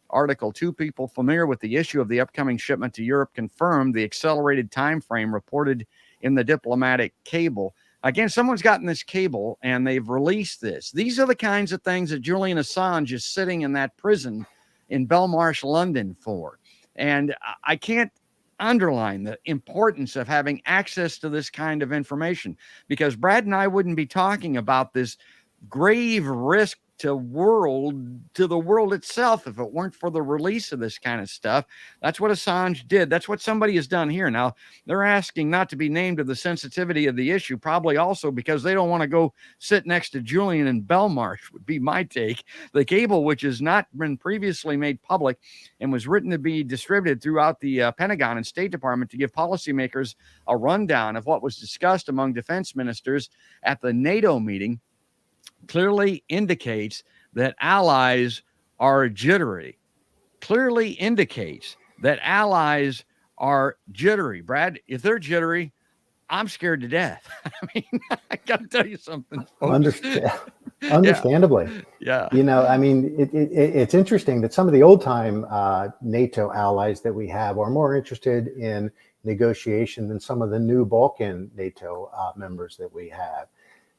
article. 2 people familiar with the issue of the upcoming shipment to Europe confirmed the accelerated time frame reported in the diplomatic cable. Again, someone's gotten this cable and they've released this. These are the kinds of things that Julian Assange is sitting in that prison in Belmarsh, London for. And I can't underline the importance of having access to this kind of information, because Brad and I wouldn't be talking about this grave risk to the world itself if it weren't for the release of this kind of stuff. That's what Assange did. That's what somebody has done here. Now, they're asking not to be named to the sensitivity of the issue, probably also because they don't want to go sit next to Julian and Belmarsh, would be my take. The cable, which has not been previously made public and was written to be distributed throughout the Pentagon and State Department to give policymakers a rundown of what was discussed among defense ministers at the NATO meeting, clearly indicates that allies are jittery. Clearly indicates that allies are jittery. Brad, if they're jittery, I'm scared to death. I mean, I got to tell you something, folks. Understandably. Yeah. You know, I mean, it's interesting that some of the old time NATO allies that we have are more interested in negotiation than some of the new Balkan NATO members that we have.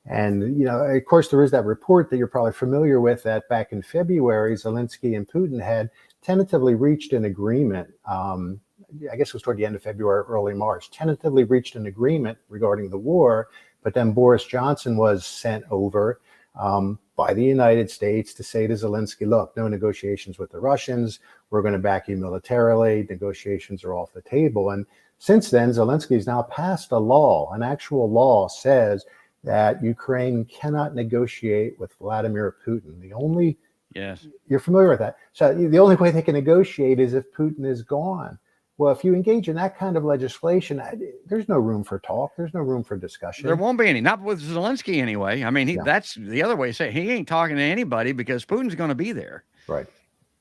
And, you know, of course, there is that report that you're probably familiar with that back in February, Zelensky and Putin had tentatively reached an agreement. I guess it was toward the end of February, early March, tentatively reached an agreement regarding the war. But then Boris Johnson was sent over by the United States to say to Zelensky, look, no negotiations with the Russians. We're going to back you militarily. Negotiations are off the table. And since then, Zelensky's now passed a law. An actual law says that Ukraine cannot negotiate with Vladimir Putin. The only, yes, you're familiar with that. So the only way they can negotiate is if Putin is gone. Well, if you engage in that kind of legislation, there's no room for talk. There's no room for discussion. There won't be any, not with Zelensky anyway. I mean, that's the other way to say it. He ain't talking to anybody because Putin's going to be there. Right.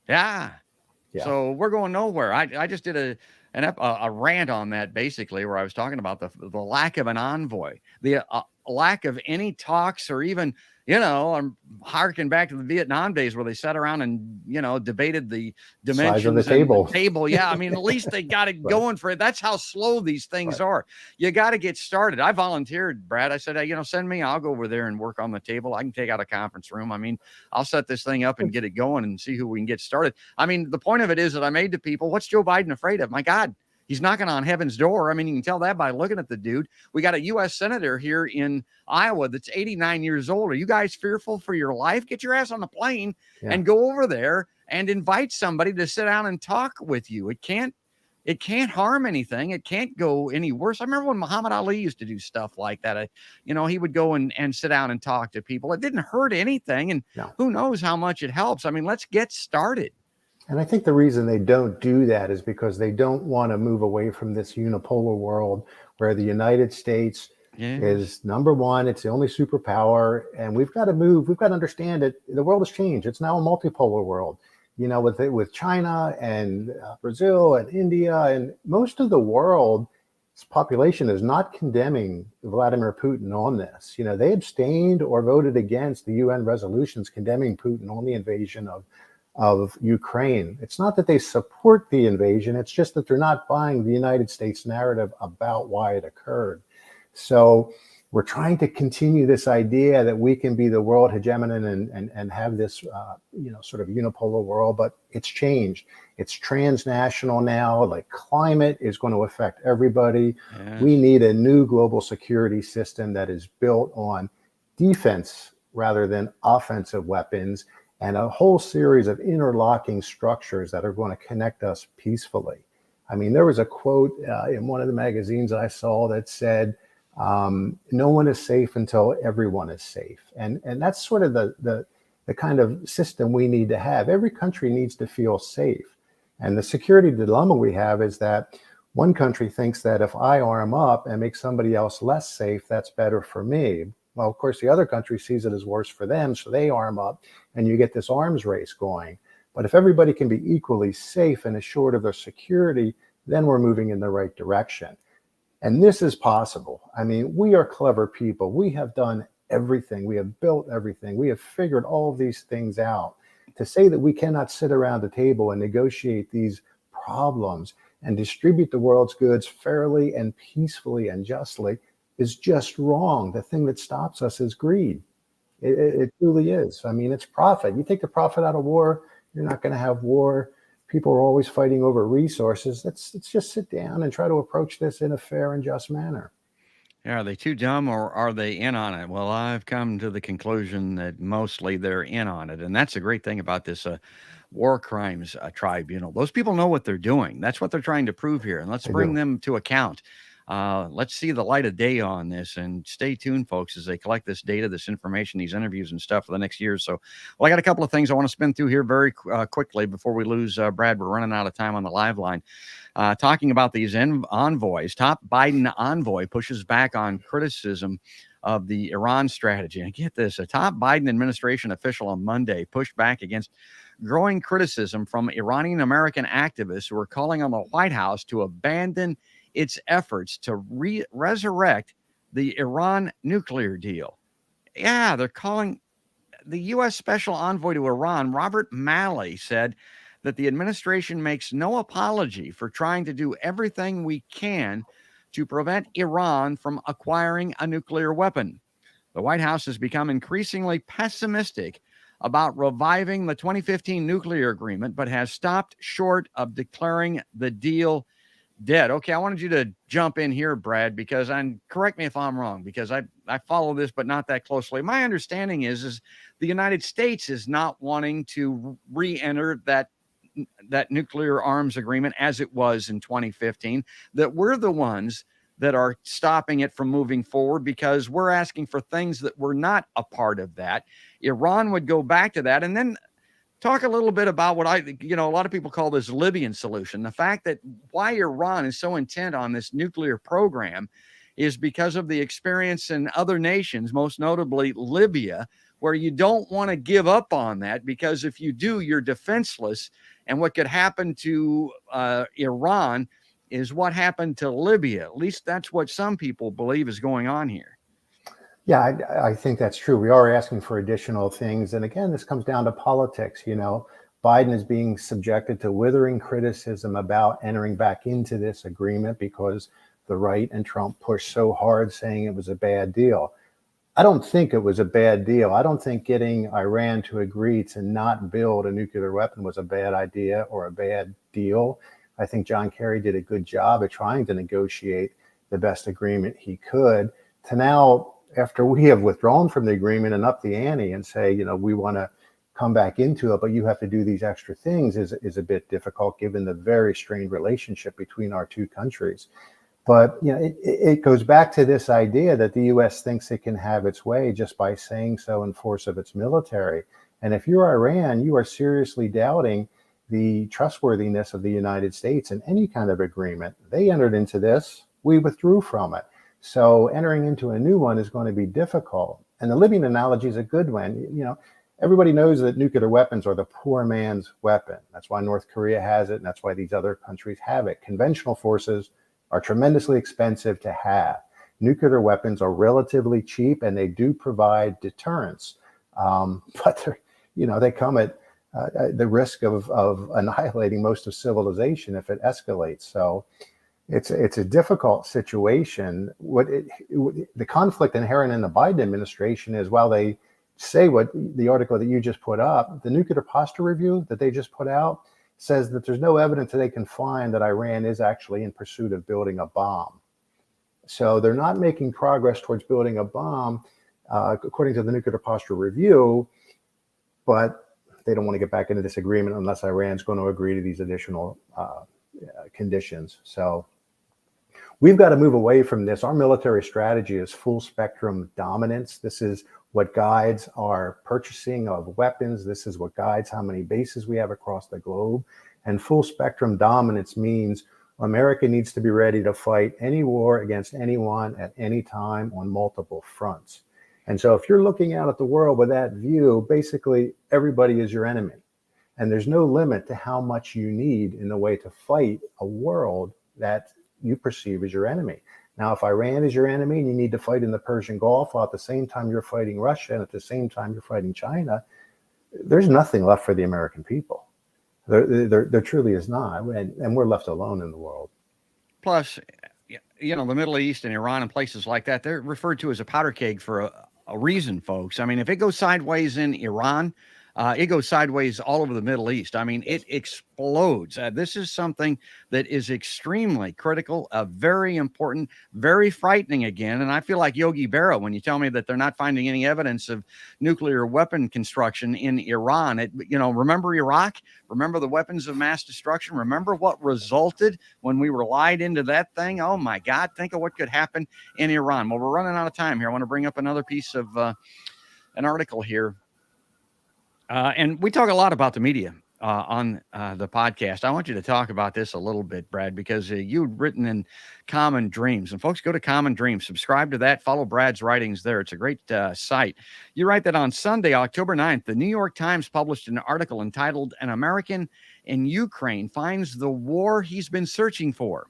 Yeah. So we're going nowhere. I just did a rant on that, basically, where I was talking about the lack of an envoy, the lack of any talks, or even, you know, I'm harking back to the Vietnam days where they sat around and, you know, debated the dimensions of the table. Yeah, I mean, at least they got it going for it. That's how slow these things are. You got to get started. I volunteered, Brad. I said, hey, you know, send me. I'll go over there and work on the table. I can take out a conference room. I mean, I'll set this thing up and get it going and see who we can get started. I mean, the point of it is that I made to people, what's Joe Biden afraid of? My God. He's knocking on heaven's door. I mean, you can tell that by looking at the dude. We got a U.S. senator here in Iowa that's 89 years old. Are you guys fearful for your life? Get your ass on the plane and go over there and invite somebody to sit down and talk with you. It can't harm anything. It can't go any worse. I remember when Muhammad Ali used to do stuff like that. You know, he would go and sit down and talk to people. It didn't hurt anything. And who knows how much it helps. I mean, let's get started. And I think the reason they don't do that is because they don't want to move away from this unipolar world where the United States is number one. It's the only superpower. And we've got to move. We've got to understand that the world has changed. It's now a multipolar world, you know, with China and Brazil and India, and most of the world's population is not condemning Vladimir Putin on this. You know, they abstained or voted against the UN resolutions condemning Putin on the invasion of Ukraine. It's not that they support the invasion, it's just that they're not buying the United States narrative about why it occurred. So we're trying to continue this idea that we can be the world hegemon and have this, you know, sort of unipolar world, but it's changed. It's transnational now. Like climate is going to affect everybody. We need a new global security system that is built on defense rather than offensive weapons, and a whole series of interlocking structures that are going to connect us peacefully. I mean, there was a quote in one of the magazines I saw that said, no one is safe until everyone is safe. And that's sort of the kind of system we need to have. Every country needs to feel safe. And the security dilemma we have is that one country thinks that if I arm up and make somebody else less safe, that's better for me. Well, of course, the other country sees it as worse for them, so they arm up, and you get this arms race going. But if everybody can be equally safe and assured of their security, then we're moving in the right direction. And this is possible. I mean, we are clever people. We have done everything. We have built everything. We have figured all of these things out. To say that we cannot sit around the table and negotiate these problems and distribute the world's goods fairly and peacefully and justly is just wrong. The thing that stops us is greed. It truly is. I mean, it's profit. You take the profit out of war, you're not going to have war. People are always fighting over resources. Let's just sit down and try to approach this in a fair and just manner. Yeah, are they too dumb or are they in on it? Well, I've come to the conclusion that mostly they're in on it. And that's the great thing about this war crimes tribunal. Those people know what they're doing. That's what they're trying to prove here. And let's They bring do. them to account. Let's see the light of day on this and stay tuned, folks, as they collect this data, this information, these interviews and stuff for the next year or so. Well, I got a couple of things I want to spin through here very quickly before we lose Brad. We're running out of time on the live line. Talking about these envoys, top Biden envoy pushes back on criticism of the Iran strategy. And get this, a top Biden administration official on Monday pushed back against growing criticism from Iranian American activists who are calling on the White House to abandon its efforts to resurrect the Iran nuclear deal. Yeah, they're calling the U.S. Special Envoy to Iran, Robert Malley, said that the administration makes no apology for trying to do everything we can to prevent Iran from acquiring a nuclear weapon. The White House has become increasingly pessimistic about reviving the 2015 nuclear agreement, but has stopped short of declaring the deal dead. Okay, I wanted you to jump in here, Brad, because correct me if I'm wrong, because I follow this, but not that closely. My understanding is the United States is not wanting to re-enter that nuclear arms agreement as it was in 2015, that we're the ones that are stopping it from moving forward because we're asking for things that were not a part of that. Iran would go back to that. And then talk a little bit about what a lot of people call this Libyan solution. The fact that why Iran is so intent on this nuclear program is because of the experience in other nations, most notably Libya, where you don't want to give up on that, because if you do, you're defenseless. And what could happen to Iran is what happened to Libya. At least that's what some people believe is going on here. Yeah, I think that's true. We are asking for additional things. And again, this comes down to politics. Biden is being subjected to withering criticism about entering back into this agreement because the right and Trump pushed so hard saying it was a bad deal. I don't think it was a bad deal. I don't think getting Iran to agree to not build a nuclear weapon was a bad idea or a bad deal. I think John Kerry did a good job at trying to negotiate the best agreement he could. To now, after we have withdrawn from the agreement and up the ante and say, we want to come back into it, but you have to do these extra things is a bit difficult given the very strained relationship between our two countries. But it goes back to this idea that the U.S. thinks it can have its way just by saying so in force of its military. And if you're Iran, you are seriously doubting the trustworthiness of the United States in any kind of agreement. They entered into this, we withdrew from it. So entering into a new one is going to be difficult. And the Libyan analogy is a good one. Everybody knows that nuclear weapons are the poor man's weapon. That's why North Korea has it, and that's why these other countries have it. Conventional forces are tremendously expensive to have. Nuclear weapons are relatively cheap, and they do provide deterrence. But they come at the risk of annihilating most of civilization if it escalates. So it's a difficult situation. The conflict inherent in the Biden administration is, while they say what the article that you just put up, the nuclear posture review that they just put out says that there's no evidence that they can find that Iran is actually in pursuit of building a bomb. So they're not making progress towards building a bomb, according to the nuclear posture review, but they don't want to get back into this agreement unless Iran's going to agree to these additional conditions. So we've got to move away from this. Our military strategy is full spectrum dominance. This is what guides our purchasing of weapons. This is what guides how many bases we have across the globe. And full spectrum dominance means America needs to be ready to fight any war against anyone at any time on multiple fronts. And so if you're looking out at the world with that view, basically everybody is your enemy. And there's no limit to how much you need in the way to fight a world that you perceive as your enemy. Now, if Iran is your enemy and you need to fight in the Persian Gulf while at the same time you're fighting Russia and at the same time you're fighting China, there's nothing left for the American people. There truly is not. And we're left alone in the world. Plus, the Middle East and Iran and places like that, they're referred to as a powder keg for a reason, folks. I mean, if it goes sideways in Iran, it goes sideways all over the Middle East. I mean, it explodes. This is something that is extremely critical, very important, very frightening again. And I feel like Yogi Berra when you tell me that they're not finding any evidence of nuclear weapon construction in Iran. Remember Iraq? Remember the weapons of mass destruction? Remember what resulted when we were lied into that thing? Oh, my God. Think of what could happen in Iran. Well, we're running out of time here. I want to bring up another piece of an article here. And we talk a lot about the media on the podcast. I want you to talk about this a little bit, Brad, because you'd written in Common Dreams. And folks, go to Common Dreams, subscribe to that, follow Brad's writings there. It's a great site. You write that on Sunday, October 9th, the New York Times published an article entitled "An American in Ukraine Finds the War He's Been Searching For."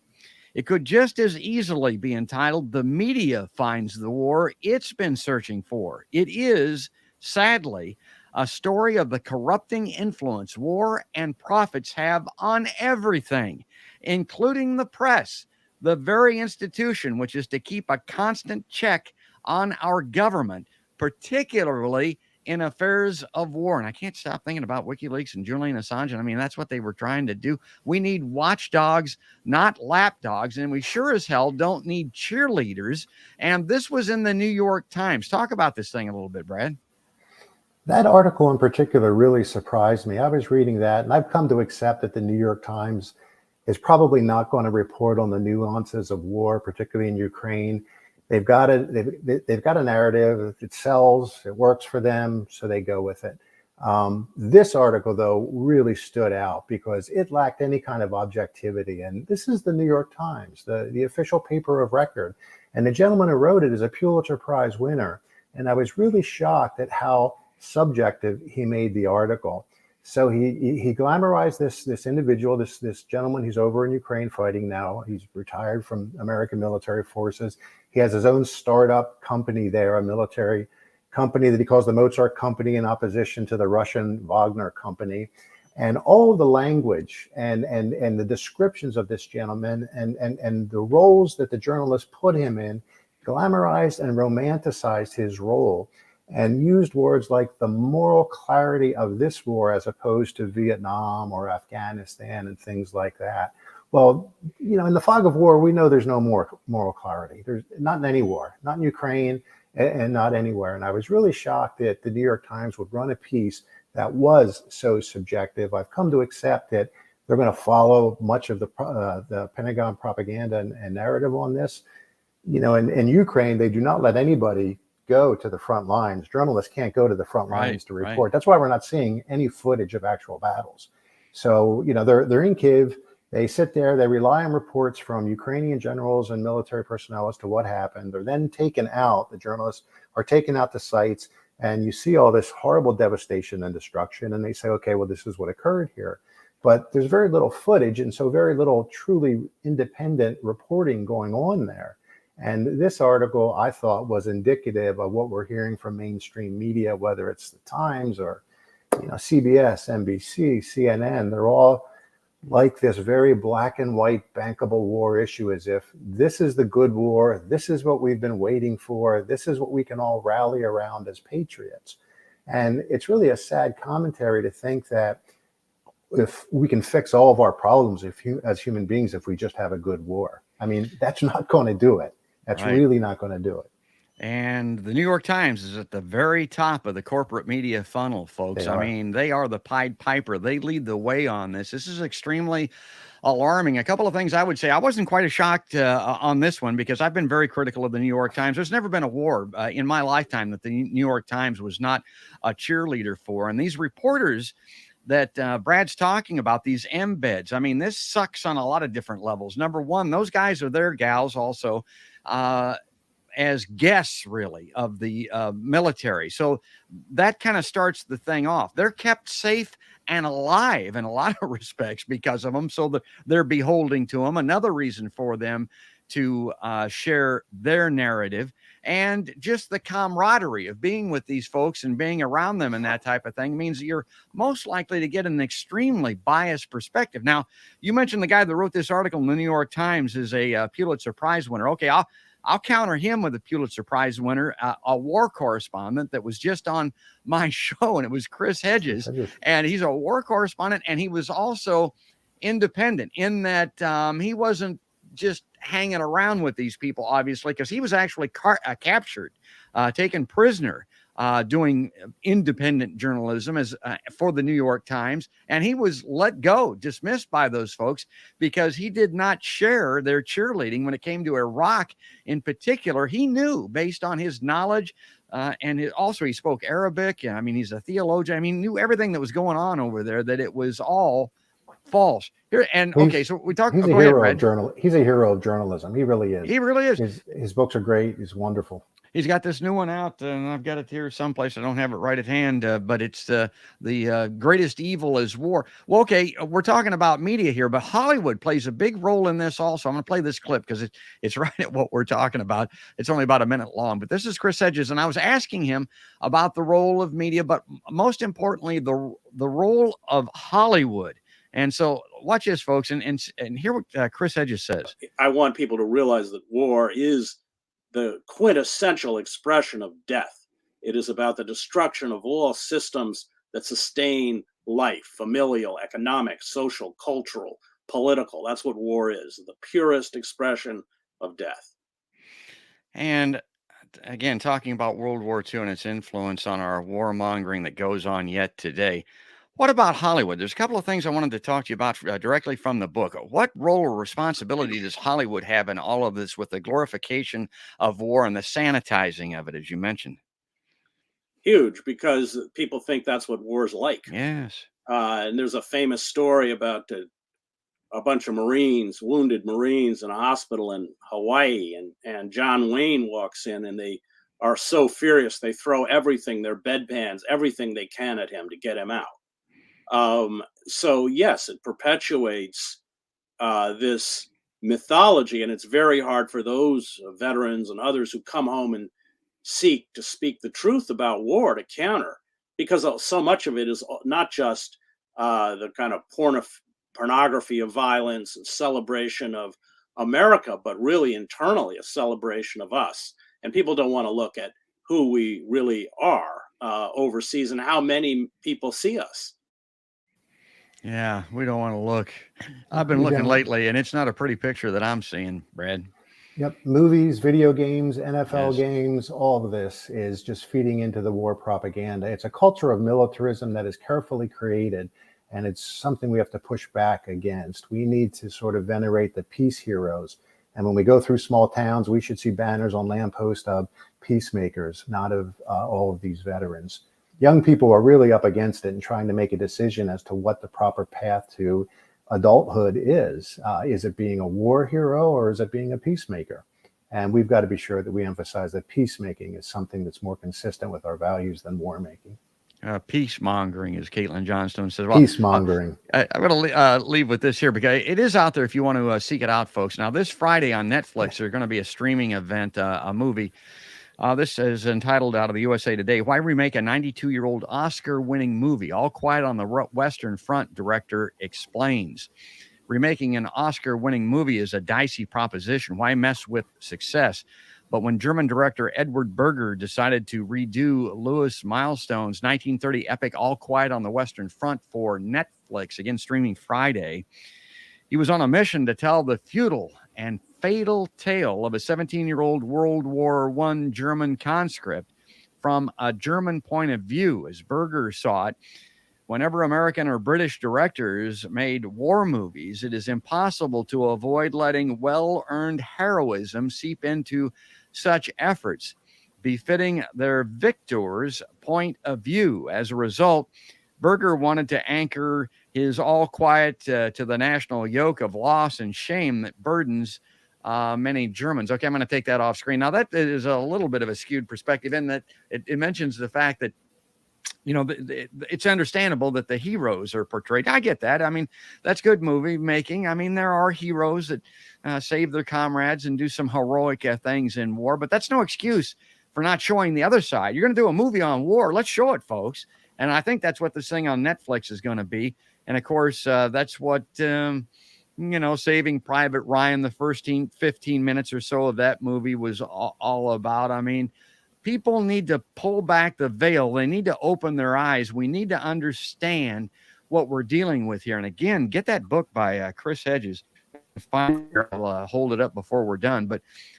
It could just as easily be entitled "The Media Finds the War It's Been Searching For." It is, sadly, a story of the corrupting influence war and profits have on everything, including the press, the very institution which is to keep a constant check on our government, particularly in affairs of war. And I can't stop thinking about WikiLeaks and Julian Assange. And I mean, that's what they were trying to do. We need watchdogs, not lapdogs. And we sure as hell don't need cheerleaders. And this was in the New York Times. Talk about this thing a little bit, Brad. That article in particular really surprised me. I was reading that, and I've come to accept that the New York Times is probably not going to report on the nuances of war, particularly in Ukraine. They've got a narrative. It sells. It works for them, so they go with it. This article, though, really stood out because it lacked any kind of objectivity. And this is the New York Times, the official paper of record. And the gentleman who wrote it is a Pulitzer Prize winner. And I was really shocked at how subjective he made the article. So he glamorized this individual, this gentleman. He's over in Ukraine fighting now. He's retired from American military forces. He has his own startup company there, a military company that he calls the Mozart Company, in opposition to the Russian Wagner Company. And all of the language and the descriptions of this gentleman and the roles that the journalists put him in glamorized and romanticized his role, and used words like the moral clarity of this war as opposed to Vietnam or Afghanistan and things like that. Well, in the fog of war, we know there's no more moral clarity. There's not in any war, not in Ukraine, and not anywhere. And I was really shocked that the New York Times would run a piece that was so subjective. I've come to accept that they're going to follow much of the Pentagon propaganda and narrative on this. In Ukraine, they do not let anybody go to the front lines. Journalists can't go to the front lines to report. Right. That's why we're not seeing any footage of actual battles. So, they're in Kyiv. They sit there. They rely on reports from Ukrainian generals and military personnel as to what happened. They're then taken out. The journalists are taken out to sites, and you see all this horrible devastation and destruction. And they say, okay, well, this is what occurred here. But there's very little footage, and so very little truly independent reporting going on there. And this article, I thought, was indicative of what we're hearing from mainstream media, whether it's the Times or, CBS, NBC, CNN. They're all like this very black and white bankable war issue, as if this is the good war. This is what we've been waiting for. This is what we can all rally around as patriots. And it's really a sad commentary to think that if we can fix all of our problems as human beings if we just have a good war. I mean, that's not going to do it. That's really not going to do it. And the New York Times is at the very top of the corporate media funnel, folks. I mean, they are the Pied Piper. They lead the way on this. This is extremely alarming. A couple of things I would say. I wasn't quite as shocked on this one because I've been very critical of the New York Times. There's never been a war in my lifetime that the New York Times was not a cheerleader for. And these reporters that Brad's talking about, these embeds, I mean, this sucks on a lot of different levels. Number one, those guys are their gals also as guests, really, of the military. So that kind of starts the thing off. They're kept safe and alive in a lot of respects because of them. So they're beholding to them. Another reason for them to share their narrative, and just the camaraderie of being with these folks and being around them and that type of thing means that you're most likely to get an extremely biased perspective. Now, you mentioned the guy that wrote this article in the New York Times is a Pulitzer Prize winner. Okay, I'll counter him with a Pulitzer Prize winner, a war correspondent that was just on my show, and it was Chris Hedges. And he's a war correspondent, and he was also independent in that he wasn't just hanging around with these people, obviously, because he was actually captured, taken prisoner, doing independent journalism as for the New York Times, and he was let go, dismissed by those folks because he did not share their cheerleading when it came to Iraq in particular. He knew, based on his knowledge, and also he spoke Arabic. I mean, he's a theologian. I mean, knew everything that was going on over there, that it was all false. Here and okay, so we talked. He's a hero of journalism. He's a hero of journalism. He really is. He really is. His books are great. He's wonderful. He's got this new one out, and I've got it here someplace. I don't have it right at hand, but it's the greatest evil is war. Well, okay, we're talking about media here, but Hollywood plays a big role in this also. I'm going to play this clip because it's right at what we're talking about. It's only about a minute long, but this is Chris Hedges, and I was asking him about the role of media, but most importantly, the role of Hollywood. And so watch this, folks, and hear what Chris Hedges says. I want people to realize that war is the quintessential expression of death. It is about the destruction of all systems that sustain life, familial, economic, social, cultural, political. That's what war is, the purest expression of death. And again, talking about World War II and its influence on our warmongering that goes on yet today. What about Hollywood? There's a couple of things I wanted to talk to you about directly from the book. What role or responsibility does Hollywood have in all of this with the glorification of war and the sanitizing of it, as you mentioned? Huge, because people think that's what war is like. Yes. And there's a famous story about a bunch of Marines, wounded Marines in a hospital in Hawaii. And John Wayne walks in, and they are so furious, they throw everything, their bedpans, everything they can at him to get him out. So yes, it perpetuates this mythology, and it's very hard for those veterans and others who come home and seek to speak the truth about war to counter, because so much of it is not just the kind of pornography of violence and celebration of America, but really internally a celebration of us. And people don't want to look at who we really are overseas and how many people see us. Yeah, we don't want to look. I've been looking lately, and it's not a pretty picture that I'm seeing, Brad. Yep. Movies, video games, NFL games, all of this is just feeding into the war propaganda. It's a culture of militarism that is carefully created, and it's something we have to push back against. We need to sort of venerate the peace heroes. And when we go through small towns, we should see banners on lampposts of peacemakers, not of all of these veterans. Young people are really up against it and trying to make a decision as to what the proper path to adulthood is. Is it being a war hero, or is it being a peacemaker? And we've got to be sure that we emphasize that peacemaking is something that's more consistent with our values than war making. Peace-mongering, as Caitlin Johnstone says. Well, peace-mongering. I'm going to leave with this here, because it is out there if you want to seek it out, folks. Now, this Friday on Netflix, there's going to be a streaming event, a movie. This is entitled out of the USA Today, Why Remake a 92-Year-Old Oscar-Winning Movie? All Quiet on the Western Front director explains. Remaking an Oscar-winning movie is a dicey proposition. Why mess with success? But when German director Edward Berger decided to redo Louis Milestone's 1930 epic All Quiet on the Western Front for Netflix, again streaming Friday, he was on a mission to tell the futile and fatal tale of a 17-year-old World War I German conscript from a German point of view. As Berger saw it, whenever American or British directors made war movies, it is impossible to avoid letting well-earned heroism seep into such efforts, befitting their victors' point of view. As a result, Berger wanted to anchor his All Quiet to the national yoke of loss and shame that burdens many Germans. Okay, I'm going to take that off screen. Now, that is a little bit of a skewed perspective in that it mentions the fact that, you know, it's understandable that the heroes are portrayed. I get that. I mean, that's good movie making. I mean, there are heroes that save their comrades and do some heroic things in war, but that's no excuse for not showing the other side. You're going to do a movie on war. Let's show it, folks. And I think that's what this thing on Netflix is going to be. And of course, that's what Saving Private Ryan, the first 15 minutes or so of that movie was all about. I mean, people need to pull back the veil. They need to open their eyes. We need to understand what we're dealing with here. And again, get that book by Chris Hedges. I'll hold it up before we're done.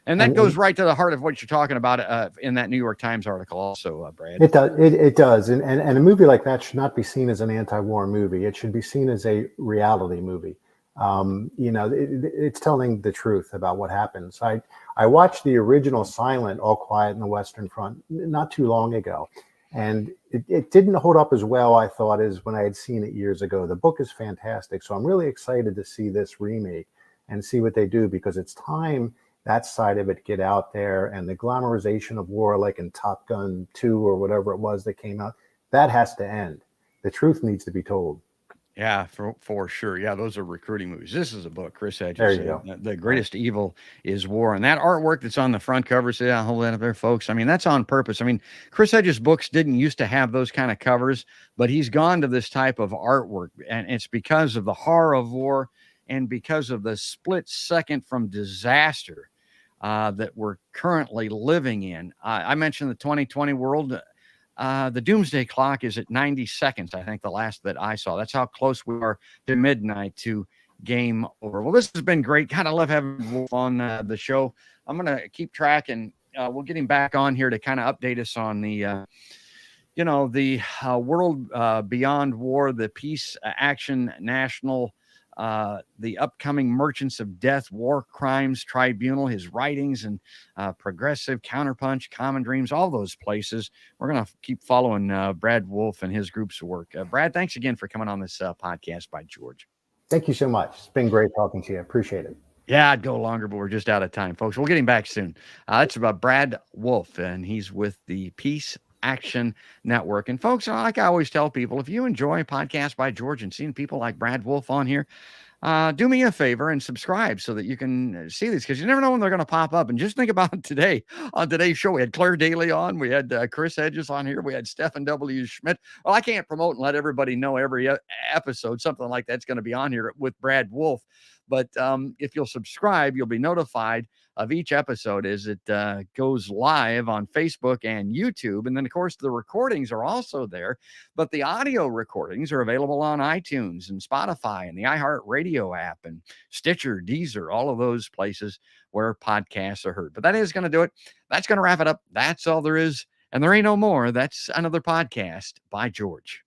And that goes right to the heart of what you're talking about in that New York Times article also, Brad. It does. It does. And a movie like that should not be seen as an anti-war movie. It should be seen as a reality movie. It's telling the truth about what happens. I watched the original silent All Quiet on the Western Front not too long ago, and it didn't hold up as well, I thought, as when I had seen it years ago. The book is fantastic, so I'm really excited to see this remake and see what they do, because it's time that side of it get out there, and the glamorization of war, like in Top Gun 2 or whatever it was that came out, that has to end. The truth needs to be told. Yeah, for sure. Yeah, those are recruiting movies. This is a book, Chris Hedges. There you go. The greatest evil is war. And that artwork that's on the front cover, see, I'll hold that up there, folks. I mean, that's on purpose. I mean, Chris Hedges' books didn't used to have those kind of covers, but he's gone to this type of artwork. And it's because of the horror of war and because of the split second from disaster that we're currently living in. I mentioned the 2020 world. The doomsday clock is at 90 seconds, I think, the last that I saw. That's how close we are to midnight to game over. Well, this has been great. Kind of love having Wolf on the show. I'm going to keep track, and we'll get him back on here to kind of update us on the world beyond war, the Peace Action National, the upcoming Merchants of Death War Crimes Tribunal, his writings, and Progressive, Counterpunch, Common Dreams, all those places. We're going to keep following Brad Wolf and his group's work. Brad, thanks again for coming on this podcast by George. Thank you so much. It's been great talking to you. I appreciate it. Yeah, I'd go longer, but we're just out of time, folks. We'll get him back soon. That's about Brad Wolf, and he's with the Peace Action Network. And folks, like I always tell people, if you enjoy Podcast by George and seeing people like Brad Wolf on here, do me a favor and subscribe so that you can see these, because you never know when they're going to pop up. And just think about today. On today's show, we had Claire Daly on. We had Chris Hedges on here. We had Stephen W. Schmidt. Well, I can't promote and let everybody know every episode. Something like that's going to be on here with Brad Wolf. But if you'll subscribe, you'll be notified of each episode as it goes live on Facebook and YouTube. And then, of course, the recordings are also there. But the audio recordings are available on iTunes and Spotify and the iHeartRadio app and Stitcher, Deezer, all of those places where podcasts are heard. But that is going to do it. That's going to wrap it up. That's all there is. And there ain't no more. That's another podcast by George.